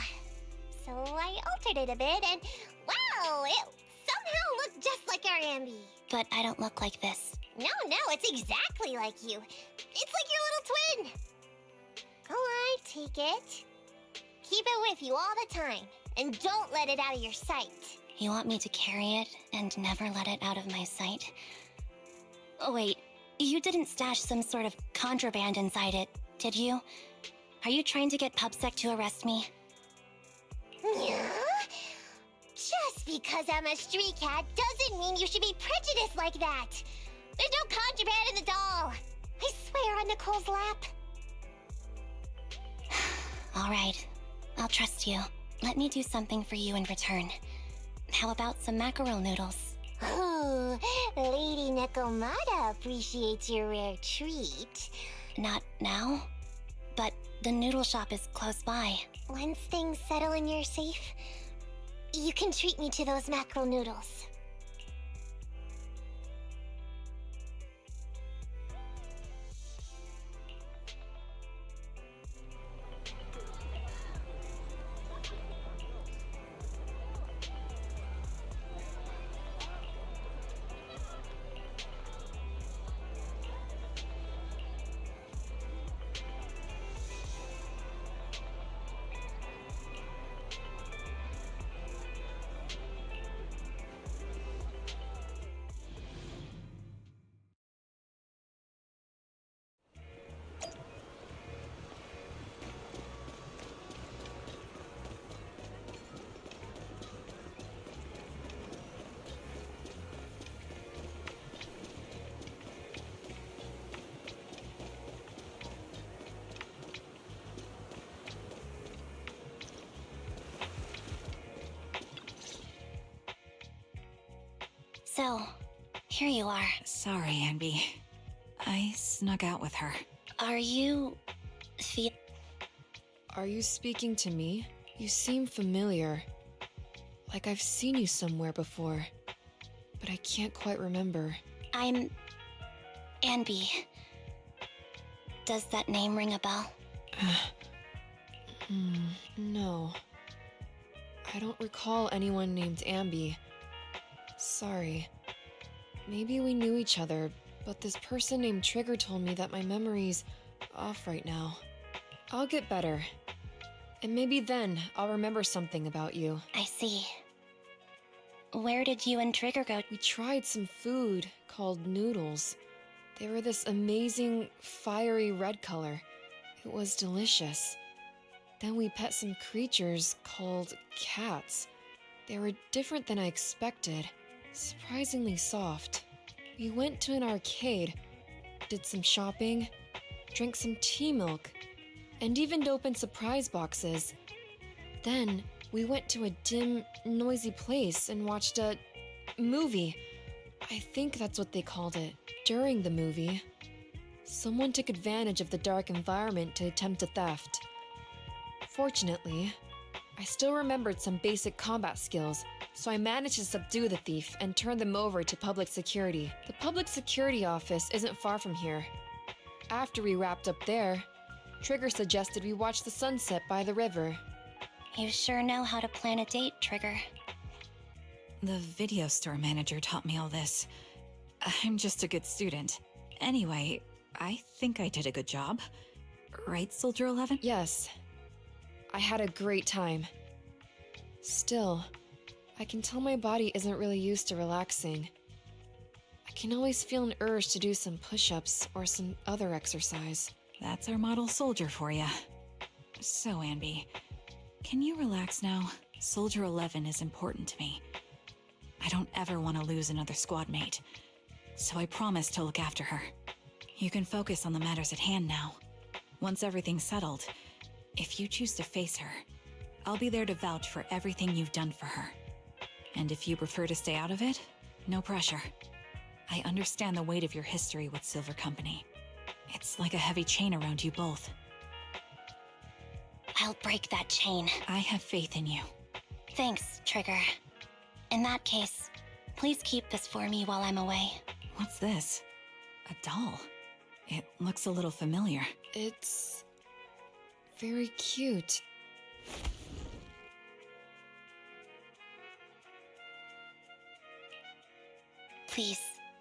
So I altered it a bit and, wow, it somehow looked just like our Amby. But I don't look like this. No, it's exactly like you. It's like your little twin. Go on, take it. Keep it with you all the time, and don't let it out of your sight. You want me to carry it and never let it out of my sight? Oh, wait, you didn't stash some sort of contraband inside it, did you? Are you trying to get PubSec to arrest me? Yeah? Just because I'm a street cat doesn't mean you should be prejudiced like that. There's no contraband in the doll. I swear on Nicole's lap. All right, I'll trust you. Let me do something for you in return. How about some mackerel noodles? Ooh, Lady Nikomata appreciates your rare treat. Not now, but the noodle shop is close by. Once things settle and you're safe, you can treat me to those mackerel noodles. So, here you are. Sorry, Anby. I snuck out with her. Are you... Are you speaking to me? You seem familiar. Like I've seen you somewhere before. But I can't quite remember. I'm... Anby. Does that name ring a bell? No. I don't recall anyone named Amby. Sorry. Maybe we knew each other, but this person named Trigger told me that my memory's off right now. I'll get better. And maybe then I'll remember something about you. I see. Where did you and Trigger go? We tried some food called noodles. They were this amazing, fiery red color. It was delicious. Then we pet some creatures called cats. They were different than I expected. Surprisingly soft. We went to an arcade, did some shopping, drank some tea milk, and even opened surprise boxes. Then we went to a dim, noisy place and watched a movie. I think that's what they called it. During the movie, someone took advantage of the dark environment to attempt a theft. Fortunately, I still remembered some basic combat skills, so I managed to subdue the thief and turn them over to public security. The public security office isn't far from here. After we wrapped up there, Trigger suggested we watch the sunset by the river. You sure know how to plan a date, Trigger. The video store manager taught me all this. I'm just a good student. Anyway, I think I did a good job. Right, Soldier 11? Yes. I had a great time. Still, I can tell my body isn't really used to relaxing. I can always feel an urge to do some push-ups or some other exercise. That's our model soldier for ya. So, Anby, can you relax now? Soldier 11 is important to me. I don't ever want to lose another squad mate, so I promise to look after her. You can focus on the matters at hand now. Once everything's settled, if you choose to face her, I'll be there to vouch for everything you've done for her. And if you prefer to stay out of it, no pressure. I understand the weight of your history with Silver Company. It's like a heavy chain around you both. I'll break that chain. I have faith in you. Thanks, Trigger. In that case, please keep this for me while I'm away. What's this? A doll? It looks a little familiar. It's very cute. Please,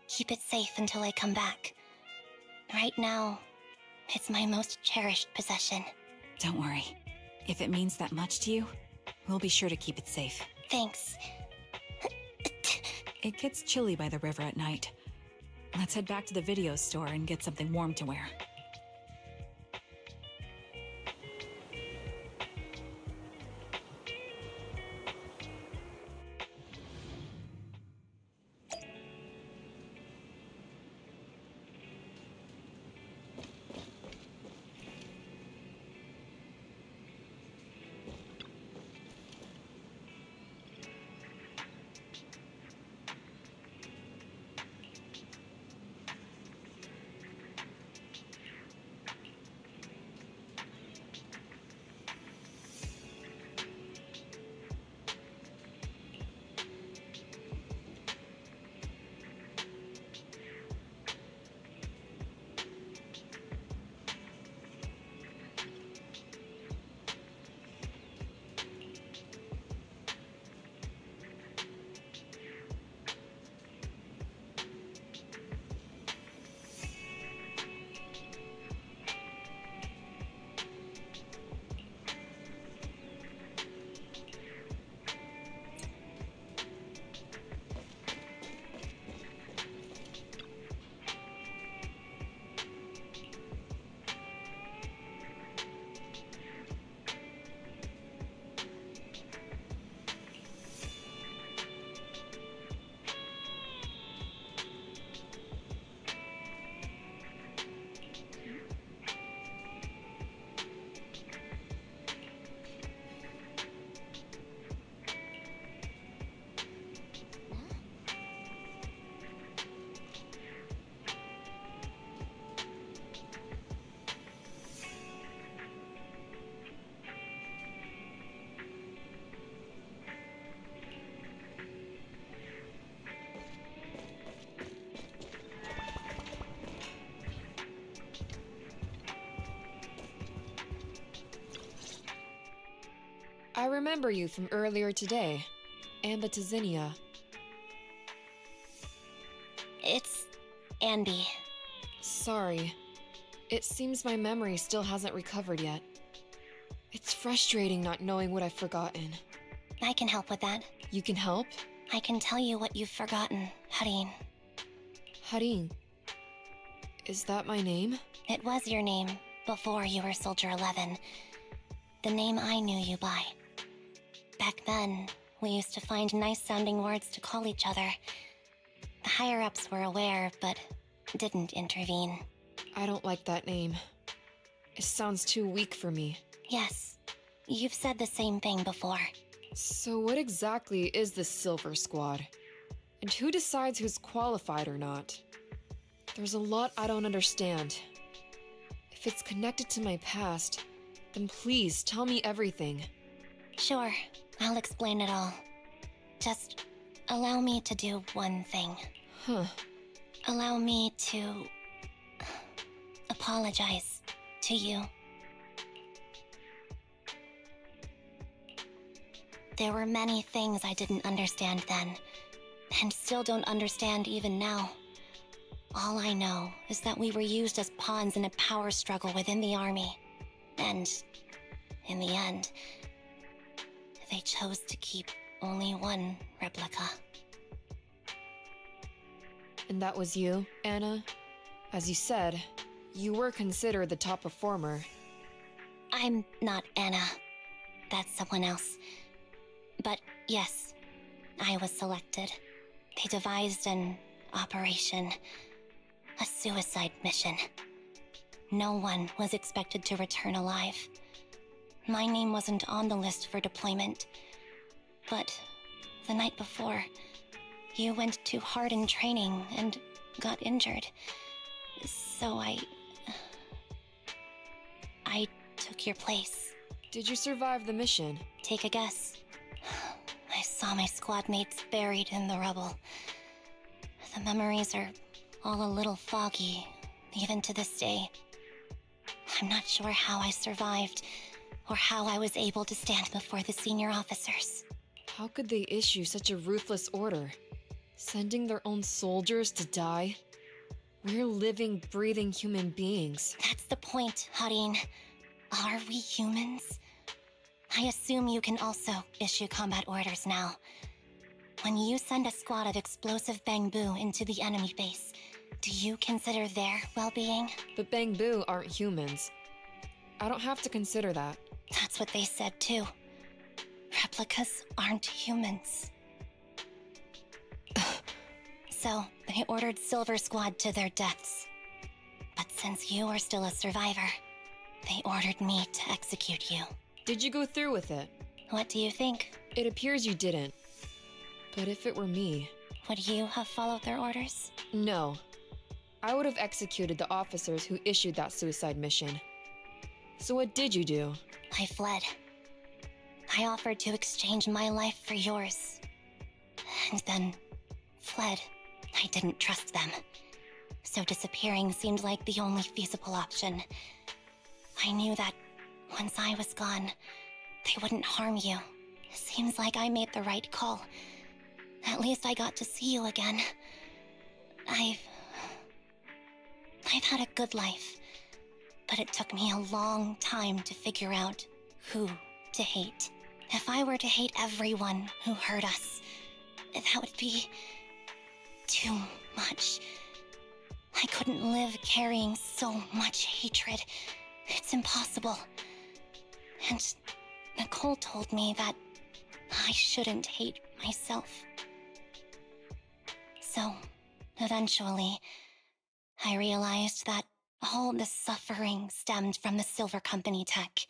keep it safe until I come back. Right now, it's my most cherished possession. Don't worry. If it means that much to you, we'll be sure to keep it safe. Thanks. It gets chilly by the river at night. Let's head back to the video store and get something warm to wear. I remember you from earlier today. Amba to Zinnia. It's Anby. Sorry. It seems my memory still hasn't recovered yet. It's frustrating not knowing what I've forgotten. I can help with that. You can help? I can tell you what you've forgotten, Harin. Harin. Is that my name? It was your name before you were Soldier 11. The name I knew you by. Back then, we used to find nice-sounding words to call each other. The higher-ups were aware, but didn't intervene. I don't like that name. It sounds too weak for me. Yes, you've said the same thing before. So what exactly is this Silver Squad? And who decides who's qualified or not? There's a lot I don't understand. If it's connected to my past, then please tell me everything. Sure, I'll explain it all. Just allow me to do one thing. Huh. Allow me to apologize to you. There were many things I didn't understand then, and still don't understand even now. All I know is that we were used as pawns in a power struggle within the army. And, in the end, they chose to keep only one replica. And that was you, Anna? As you said, you were considered the top performer. I'm not Anna. That's someone else. But yes, I was selected. They devised an operation, a suicide mission. No one was expected to return alive. My name wasn't on the list for deployment. But the night before, you went too hard in training and got injured. So I took your place. Did you survive the mission? Take a guess. I saw my squad mates buried in the rubble. The memories are all a little foggy, even to this day. I'm not sure how I survived, or how I was able to stand before the senior officers. How could they issue such a ruthless order? Sending their own soldiers to die? We're living, breathing human beings. That's the point, Harin. Are we humans? I assume you can also issue combat orders now. When you send a squad of explosive bamboo into the enemy base, do you consider their well-being? But Bangbu aren't humans. I don't have to consider that. That's what they said too. Replicas aren't humans. So, they ordered Silver Squad to their deaths. But since you are still a survivor, they ordered me to execute you. Did you go through with it? What do you think? It appears you didn't. But if it were me... Would you have followed their orders? No. I would have executed the officers who issued that suicide mission. So what did you do? I fled. I offered to exchange my life for yours. And then fled. I didn't trust them. So disappearing seemed like the only feasible option. I knew that once I was gone, they wouldn't harm you. Seems like I made the right call. At least I got to see you again. I've had a good life, but it took me a long time to figure out who to hate. If I were to hate everyone who hurt us, that would be too much. I couldn't live carrying so much hatred. It's impossible. And Nicole told me that I shouldn't hate myself. So, eventually, I realized that all the suffering stemmed from the Silver Company tech,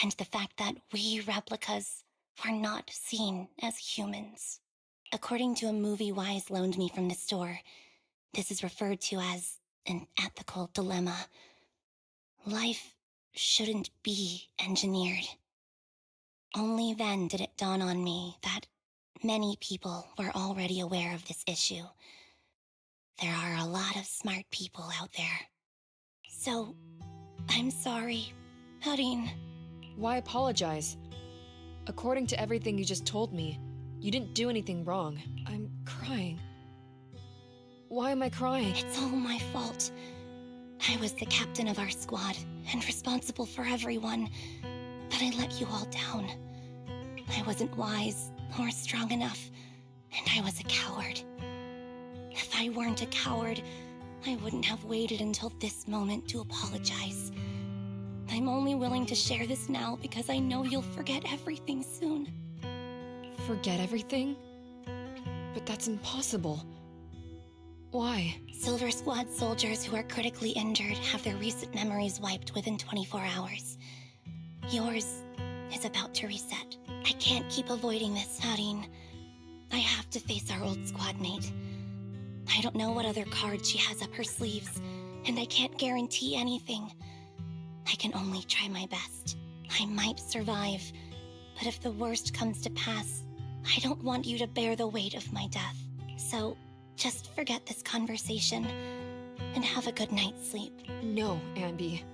and the fact that we replicas were not seen as humans. According to a movie Wise loaned me from the store, this is referred to as an ethical dilemma. Life shouldn't be engineered. Only then did it dawn on me that many people were already aware of this issue. There are a lot of smart people out there. So, I'm sorry, Harin. Why apologize? According to everything you just told me, you didn't do anything wrong. I'm crying. Why am I crying? It's all my fault. I was the captain of our squad and responsible for everyone, but I let you all down. I wasn't wise or strong enough, and I was a coward. If I weren't a coward, I wouldn't have waited until this moment to apologize. I'm only willing to share this now because I know you'll forget everything soon. Forget everything? But that's impossible. Why? Silver Squad soldiers who are critically injured have their recent memories wiped within 24 hours. Yours is about to reset. I can't keep avoiding this, Harin. I have to face our old squad mate. I don't know what other cards she has up her sleeves, and I can't guarantee anything. I can only try my best. I might survive, but if the worst comes to pass, I don't want you to bear the weight of my death. So, just forget this conversation. and have a good night's sleep. No, Anby.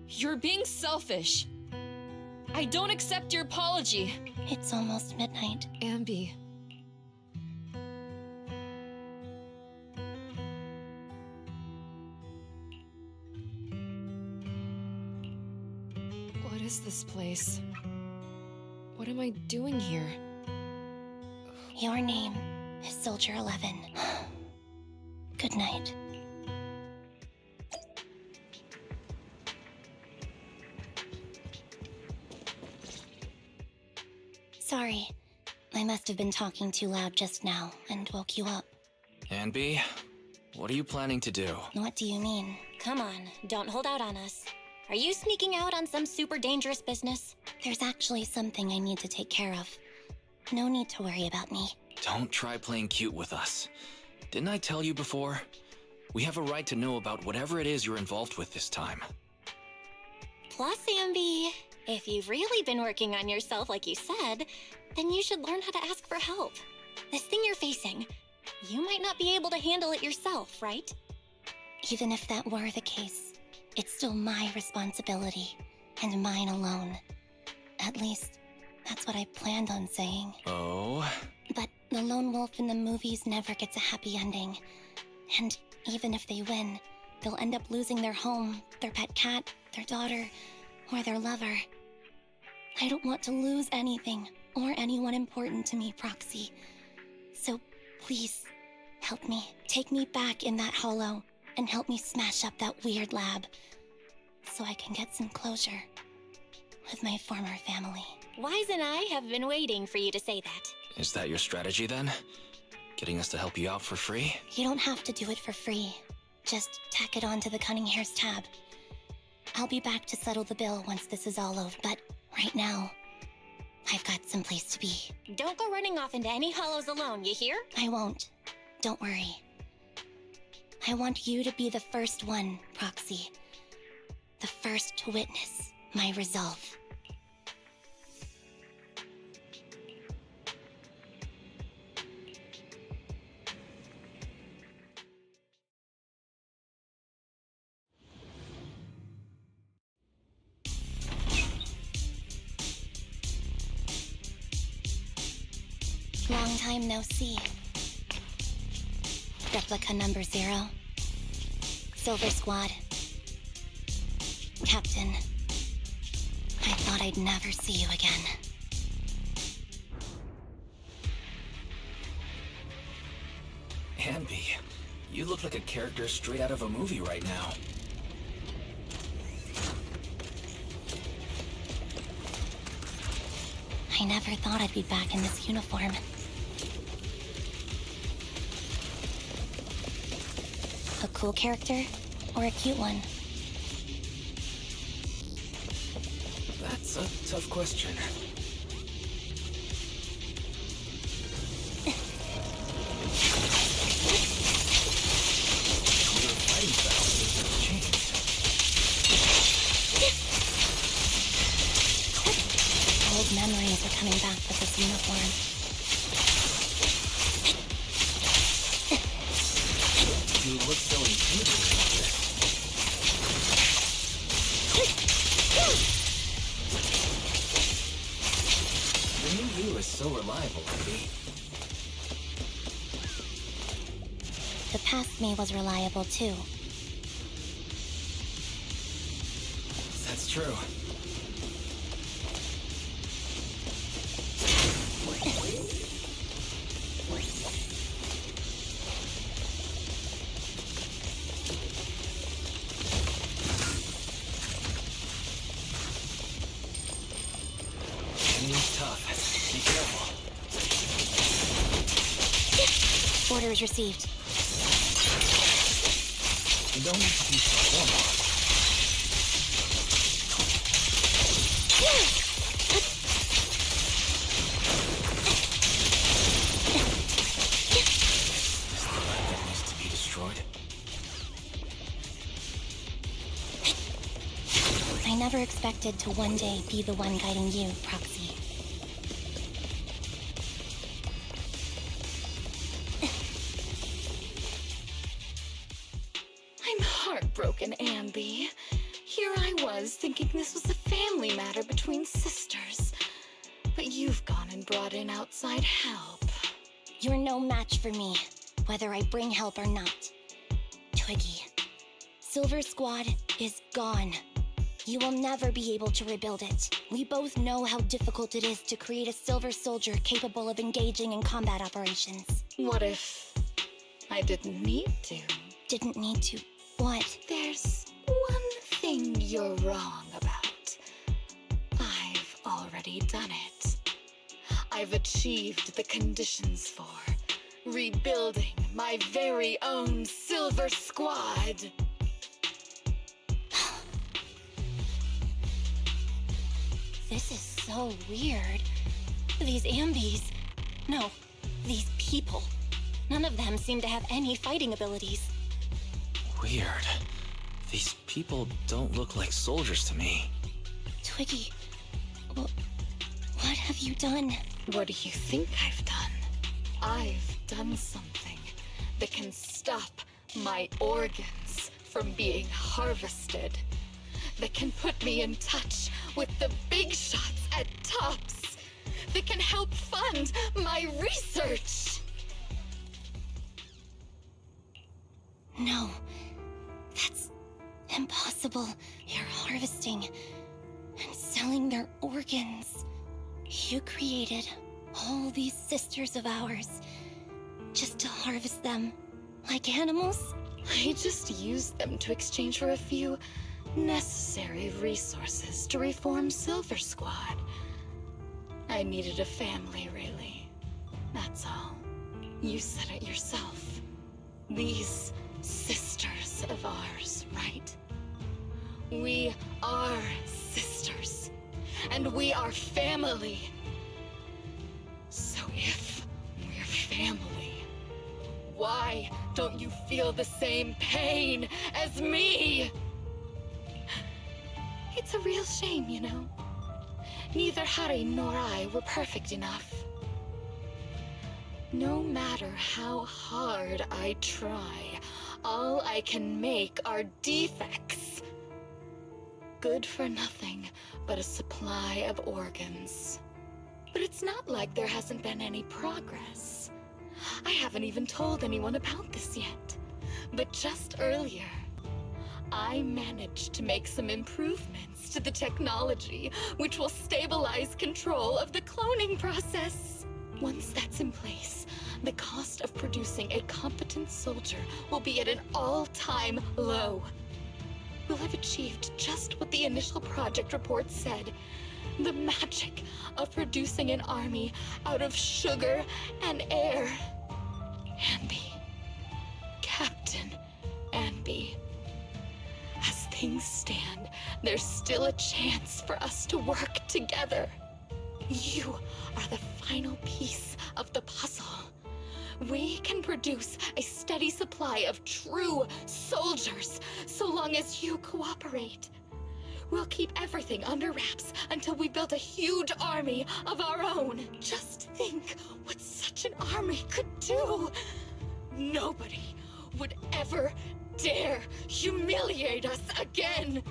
You're being selfish. I don't accept your apology. It's almost midnight. Anby. What is this place? What am I doing here? Your name is Soldier 11. Good night. Sorry. I must have been talking too loud just now and woke you up. Anby, what are you planning to do? What do you mean? Come on, don't hold out on us. Are you sneaking out on some super dangerous business? There's actually something I need to take care of. No need to worry about me. Don't try playing cute with us. Didn't I tell you before? We have a right to know about whatever it is you're involved with this time. Plus, Amby, if you've really been working on yourself like you said, then you should learn how to ask for help. This thing you're facing, you might not be able to handle it yourself, right? Even if that were the case, it's still my responsibility, and mine alone. At least, that's what I planned on saying. Oh? But the lone wolf in the movies never gets a happy ending. And even if they win, they'll end up losing their home, their pet cat, their daughter, or their lover. I don't want to lose anything or anyone important to me, Proxy. So please, help me. Take me back in that hollow and help me smash up that weird lab so I can get some closure with my former family. Wise and I have been waiting for you to say that. Is that your strategy then? Getting us to help you out for free? You don't have to do it for free. Just tack it onto the Cunning Hair's tab. I'll be back to settle the bill once this is all over, but right now, I've got some place to be. Don't go running off into any hollows alone, you hear? I won't. Don't worry. I want you to be the first one, Proxy. The first to witness my resolve. Long time no see. Replica number 0. Silver Squad. Captain. I thought I'd never see you again. Anby, you look like a character straight out of a movie right now. I never thought I'd be back in this uniform. A cool character or a cute one? That's a tough question. Your fighting style seems to have changed. Old memories are coming back with this uniform. You look so intimidating like this. The new you is so reliable, Anby. The past me was reliable too. That's true. Enemy's tough. Be careful. Orders received. You don't need to be so formal. Is the lab that needs to be destroyed? I never expected to one day be the one guiding you, Proxy. heartbroken, Anby. Here I was, thinking this was a family matter between sisters. But you've gone and brought in outside help. You're no match for me, whether I bring help or not. Twiggy, Silver Squad is gone. You will never be able to rebuild it. We both know how difficult it is to create a Silver Soldier capable of engaging in combat operations. What if I didn't need to? Didn't need to. What? There's one thing you're wrong about. I've already done it. I've achieved the conditions for rebuilding my very own Silver Squad. This is so weird. These ambys... No, these people. None of them seem to have any fighting abilities. Weird. These people don't look like soldiers to me. Twiggy, what have you done? What do you think I've done? I've done something that can stop my organs from being harvested. That can put me in touch with the big shots at Tops. That can help fund my research. No, that's impossible. You're harvesting and selling their organs. You created all these sisters of ours just to harvest them like animals? I just used them to exchange for a few necessary resources to reform Silver Squad. I needed a family, really. That's all. You said it yourself. These sisters of ours, right? We are sisters. And we are family. So if we're family, why don't you feel the same pain as me? It's a real shame, you know. Neither Harry nor I were perfect enough. No matter how hard I try, all I can make are defects. Good for nothing but a supply of organs. But it's not like there hasn't been any progress. I haven't even told anyone about this yet. But just earlier, I managed to make some improvements to the technology, which will stabilize control of the cloning process. Once that's in place, the cost of producing a competent soldier will be at an all-time low. We'll have achieved just what the initial project report said. The magic of producing an army out of sugar and air. Anby. Captain Anby. As things stand, there's still a chance for us to work together. You are the final piece of the puzzle. We can produce a steady supply of true soldiers so long as you cooperate. We'll keep everything under wraps until we build a huge army of our own. Just think what such an army could do. Nobody would ever dare humiliate us again.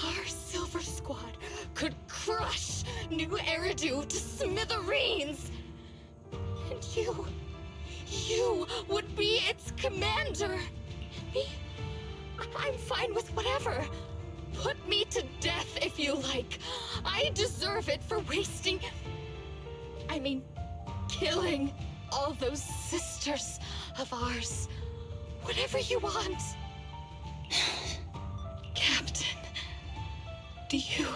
Our Silver Squad could crush New Eridu to smithereens. And you would be its commander. And me, I'm fine with whatever. Put me to death if you like. I deserve it for killing all those sisters of ours. Whatever you want. Captain, do you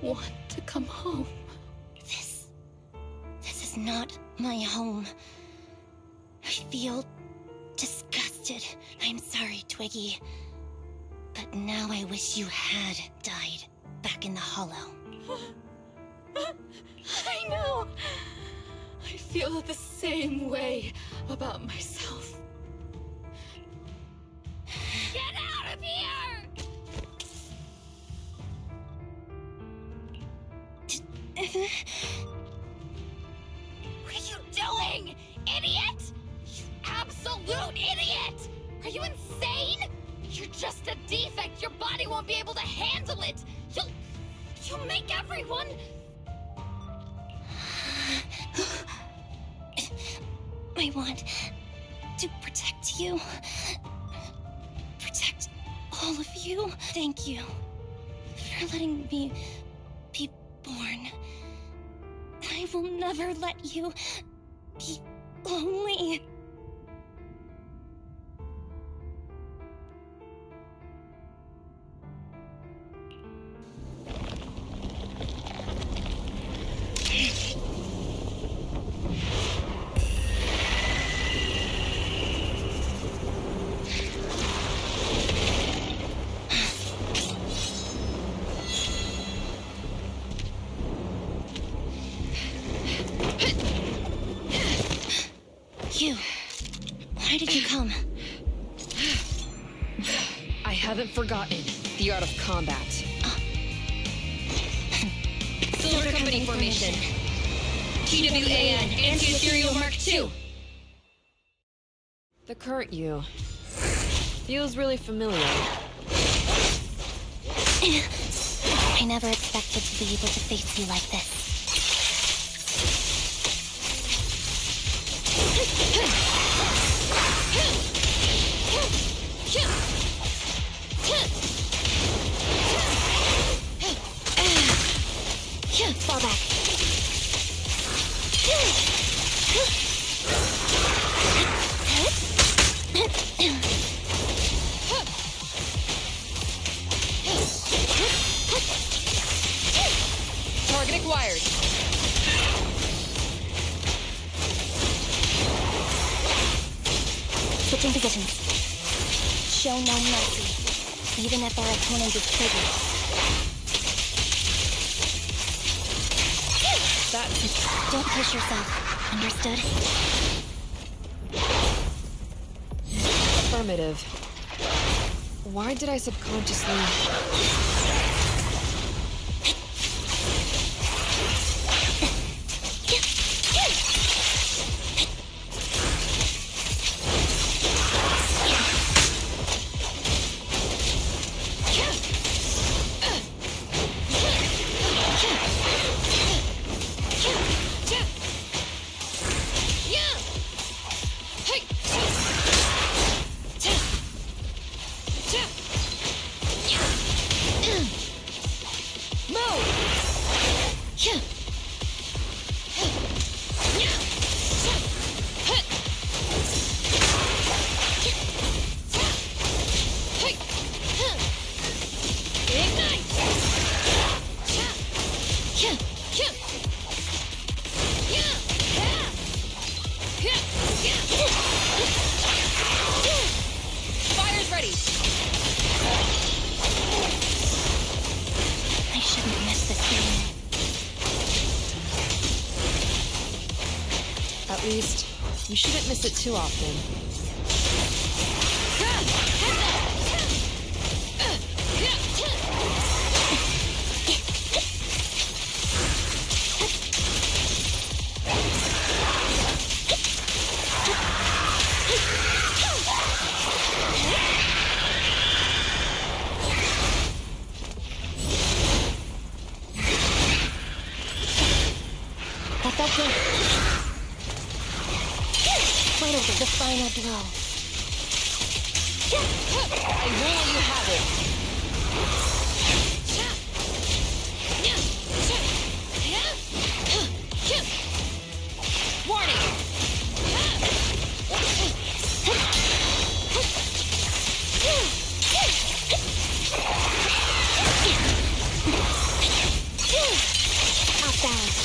want to come home? This is not my home. I feel disgusted. I'm sorry, Twiggy. But now I wish you had died back in the Hollow. I know. I feel the same way about myself. Get out of here! What are you doing, idiot? You absolute idiot! Are you insane? You're just a defect. Your body won't be able to handle it. You'll make everyone. I want to protect you. Protect all of you. Thank you for letting me be born. I will never let you be lonely. You. Why did you come? I haven't forgotten the art of combat. Silver Company formation. TWAN, Anti-Ethereal Mark II. The current you feels really familiar. I never expected to be able to face you like this. Fall back. Target acquired. Switching positions. Show no mercy, even if our opponent is triggered. Don't push yourself. Understood? Affirmative. Why did I subconsciously... Fire's ready! I shouldn't miss this game. At least, you shouldn't miss it too often. That felt good. Finally, the final blow. I will let you have it. Warning! Off balance.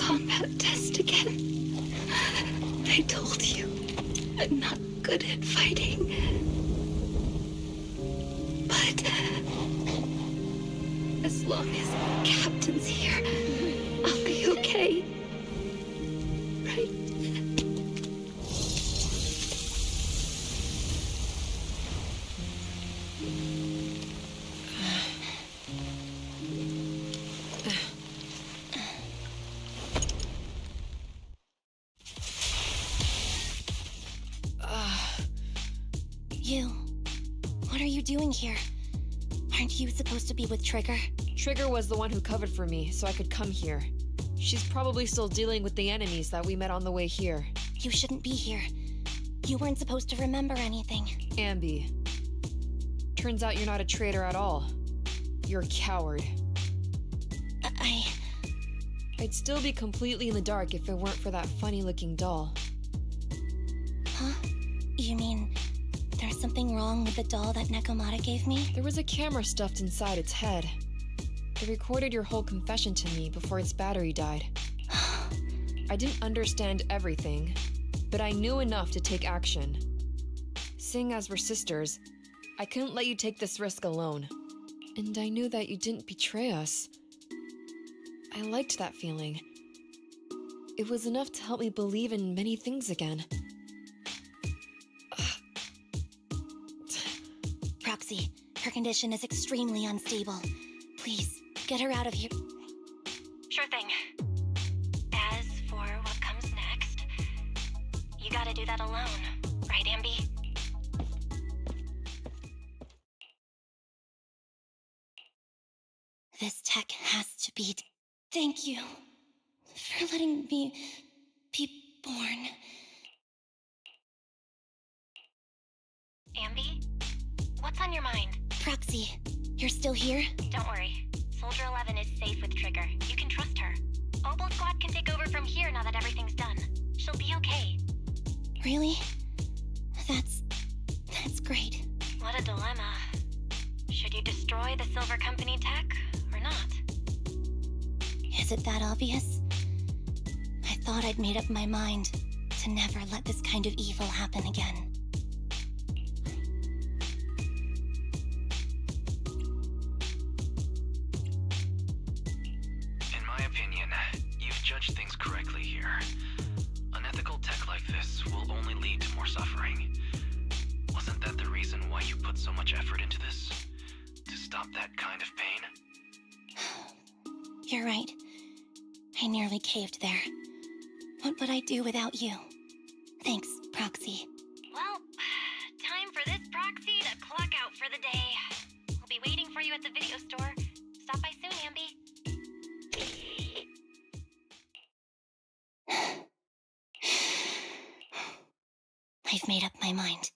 combat test again. I told you, I'm not good at fighting. But as long as Captain's here, I'll be okay. Right? You. What are you doing here? Aren't you supposed to be with Trigger? Trigger was the one who covered for me, so I could come here. She's probably still dealing with the enemies that we met on the way here. You shouldn't be here. You weren't supposed to remember anything. Anby. Turns out you're not a traitor at all. You're a coward. I'd still be completely in the dark if it weren't for that funny-looking doll. Huh? You mean there's something wrong with the doll that Nekomata gave me? There was a camera stuffed inside its head. It recorded your whole confession to me before its battery died. I didn't understand everything, but I knew enough to take action. Seeing as we're sisters, I couldn't let you take this risk alone. And I knew that you didn't betray us. I liked that feeling. It was enough to help me believe in many things again. Proxy, her condition is extremely unstable. Please, get her out of here. Sure thing. As for what comes next, you gotta do that alone, right, Anby? This tech has to be... Thank you for letting me be born. Anby? What's on your mind? Proxy, you're still here? Don't worry. Soldier 11 is safe with Trigger. You can trust her. Obel Squad can take over from here now that everything's done. She'll be okay. Really? That's great. What a dilemma. Should you destroy the Silver Company tech, or not? Is it that obvious? I thought I'd made up my mind to never let this kind of evil happen again. In my opinion, you've judged things correctly here. Unethical tech like this will only lead to more suffering. Wasn't that the reason why you put so much effort into this? To stop that kind of pain? You're right. I nearly caved there. What would I do without you? Thanks, Proxy. Well, time for this proxy to clock out for the day. I'll be waiting for you at the video store. Stop by soon, Anby. I've made up my mind.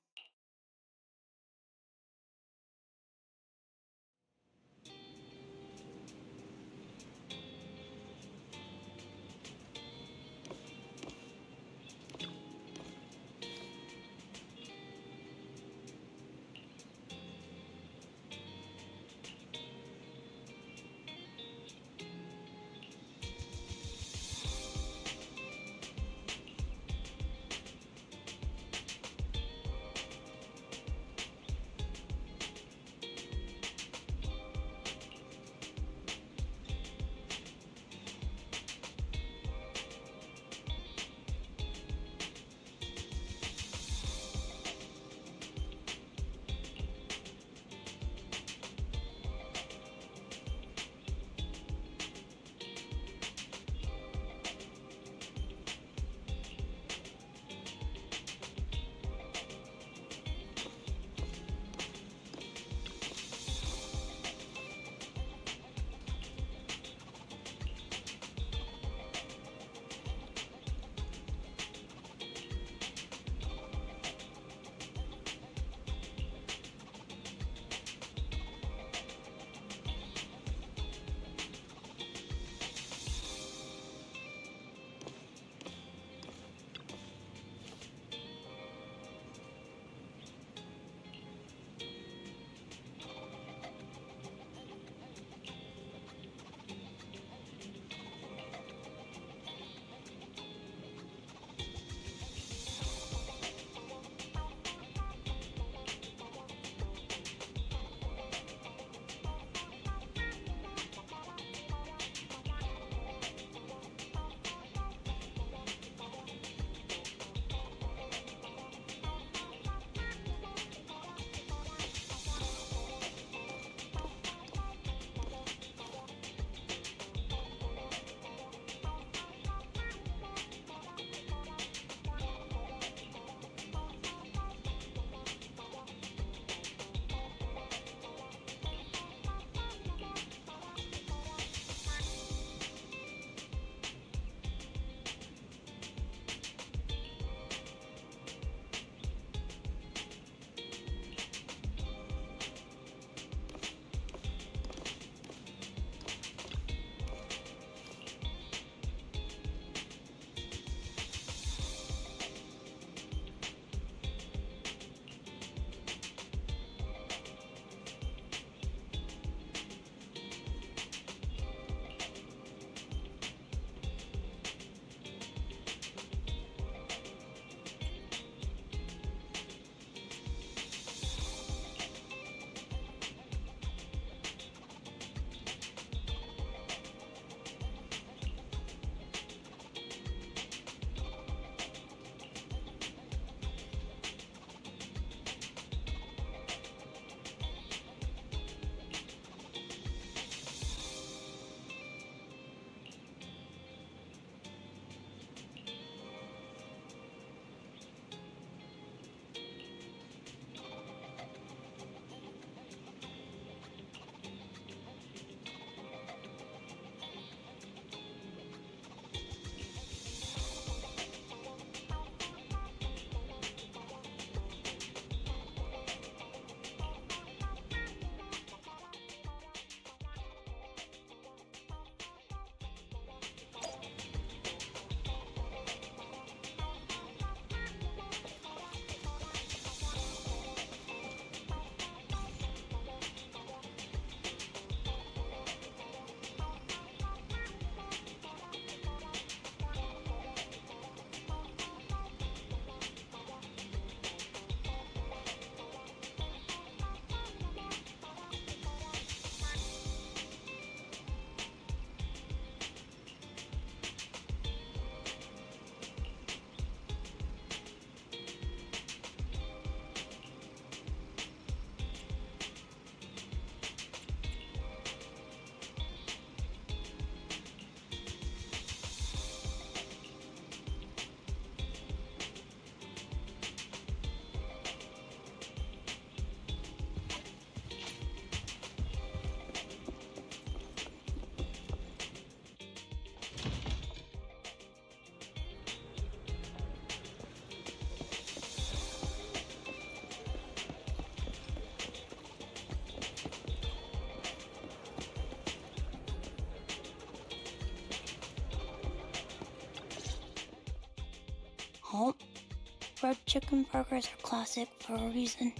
fried chicken burgers are classic for a reason.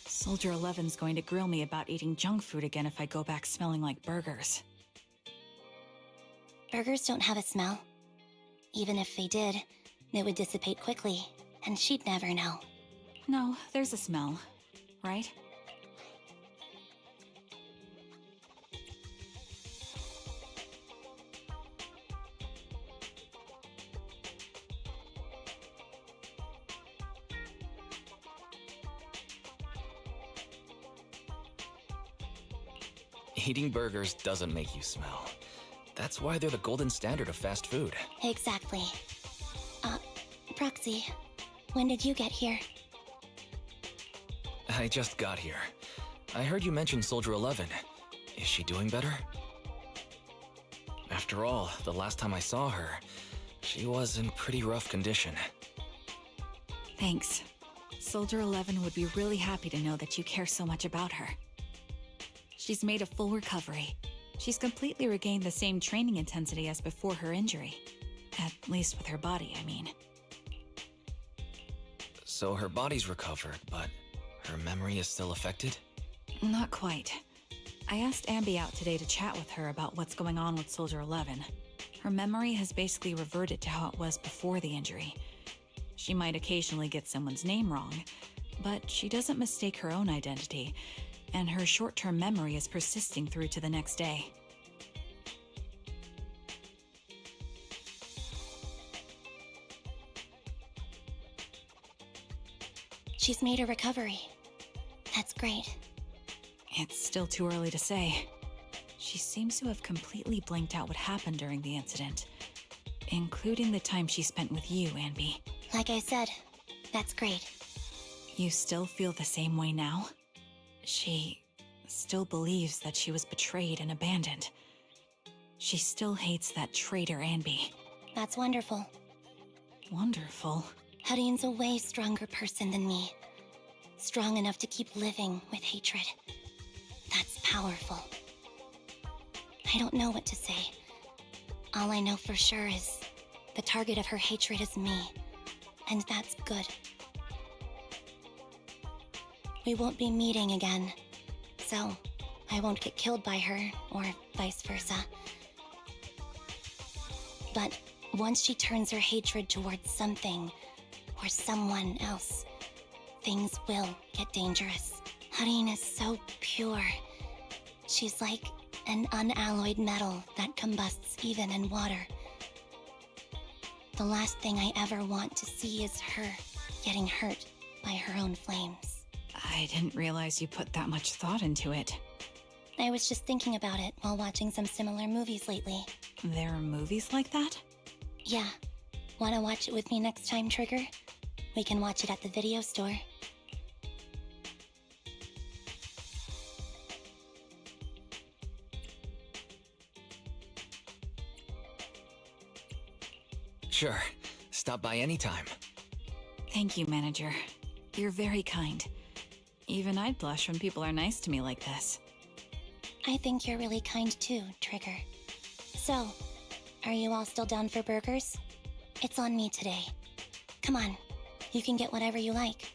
Soldier 11's going to grill me about eating junk food again if I go back smelling like burgers. Burgers don't have a smell. Even if they did, it would dissipate quickly, and she'd never know. No, there's a smell, right? Eating burgers doesn't make you smell. That's why they're the golden standard of fast food. Exactly. Proxy, when did you get here? I just got here. I heard you mention Soldier 11. Is she doing better? After all, the last time I saw her, she was in pretty rough condition. Thanks. Soldier 11 would be really happy to know that you care so much about her. She's made a full recovery. She's completely regained the same training intensity as before her injury. At least with her body, I mean. So her body's recovered, but her memory is still affected? Not quite. I asked Anby out today to chat with her about what's going on with Soldier 11. Her memory has basically reverted to how it was before the injury. She might occasionally get someone's name wrong, but she doesn't mistake her own identity, and her short-term memory is persisting through to the next day. She's made a recovery. That's great. It's still too early to say. She seems to have completely blanked out what happened during the incident, including the time she spent with you, Anby. Like I said, that's great. You still feel the same way now? She still believes that she was betrayed and abandoned. She still hates that traitor Anby. That's wonderful. Wonderful? Hadian's a way stronger person than me. Strong enough to keep living with hatred. That's powerful. I don't know what to say. All I know for sure is the target of her hatred is me. And that's good. We won't be meeting again. So, I won't get killed by her, or vice versa. But once she turns her hatred towards something, or someone else, things will get dangerous. Harin is so pure. She's like an unalloyed metal that combusts even in water. The last thing I ever want to see is her getting hurt by her own flames. I didn't realize you put that much thought into it. I was just thinking about it while watching some similar movies lately. There are movies like that? Yeah. Wanna watch it with me next time, Trigger? We can watch it at the video store. Sure. Stop by anytime. Thank you, Manager. You're very kind. Even I'd blush when people are nice to me like this. I think you're really kind too, Trigger. So, are you all still down for burgers? It's on me today. Come on, you can get whatever you like.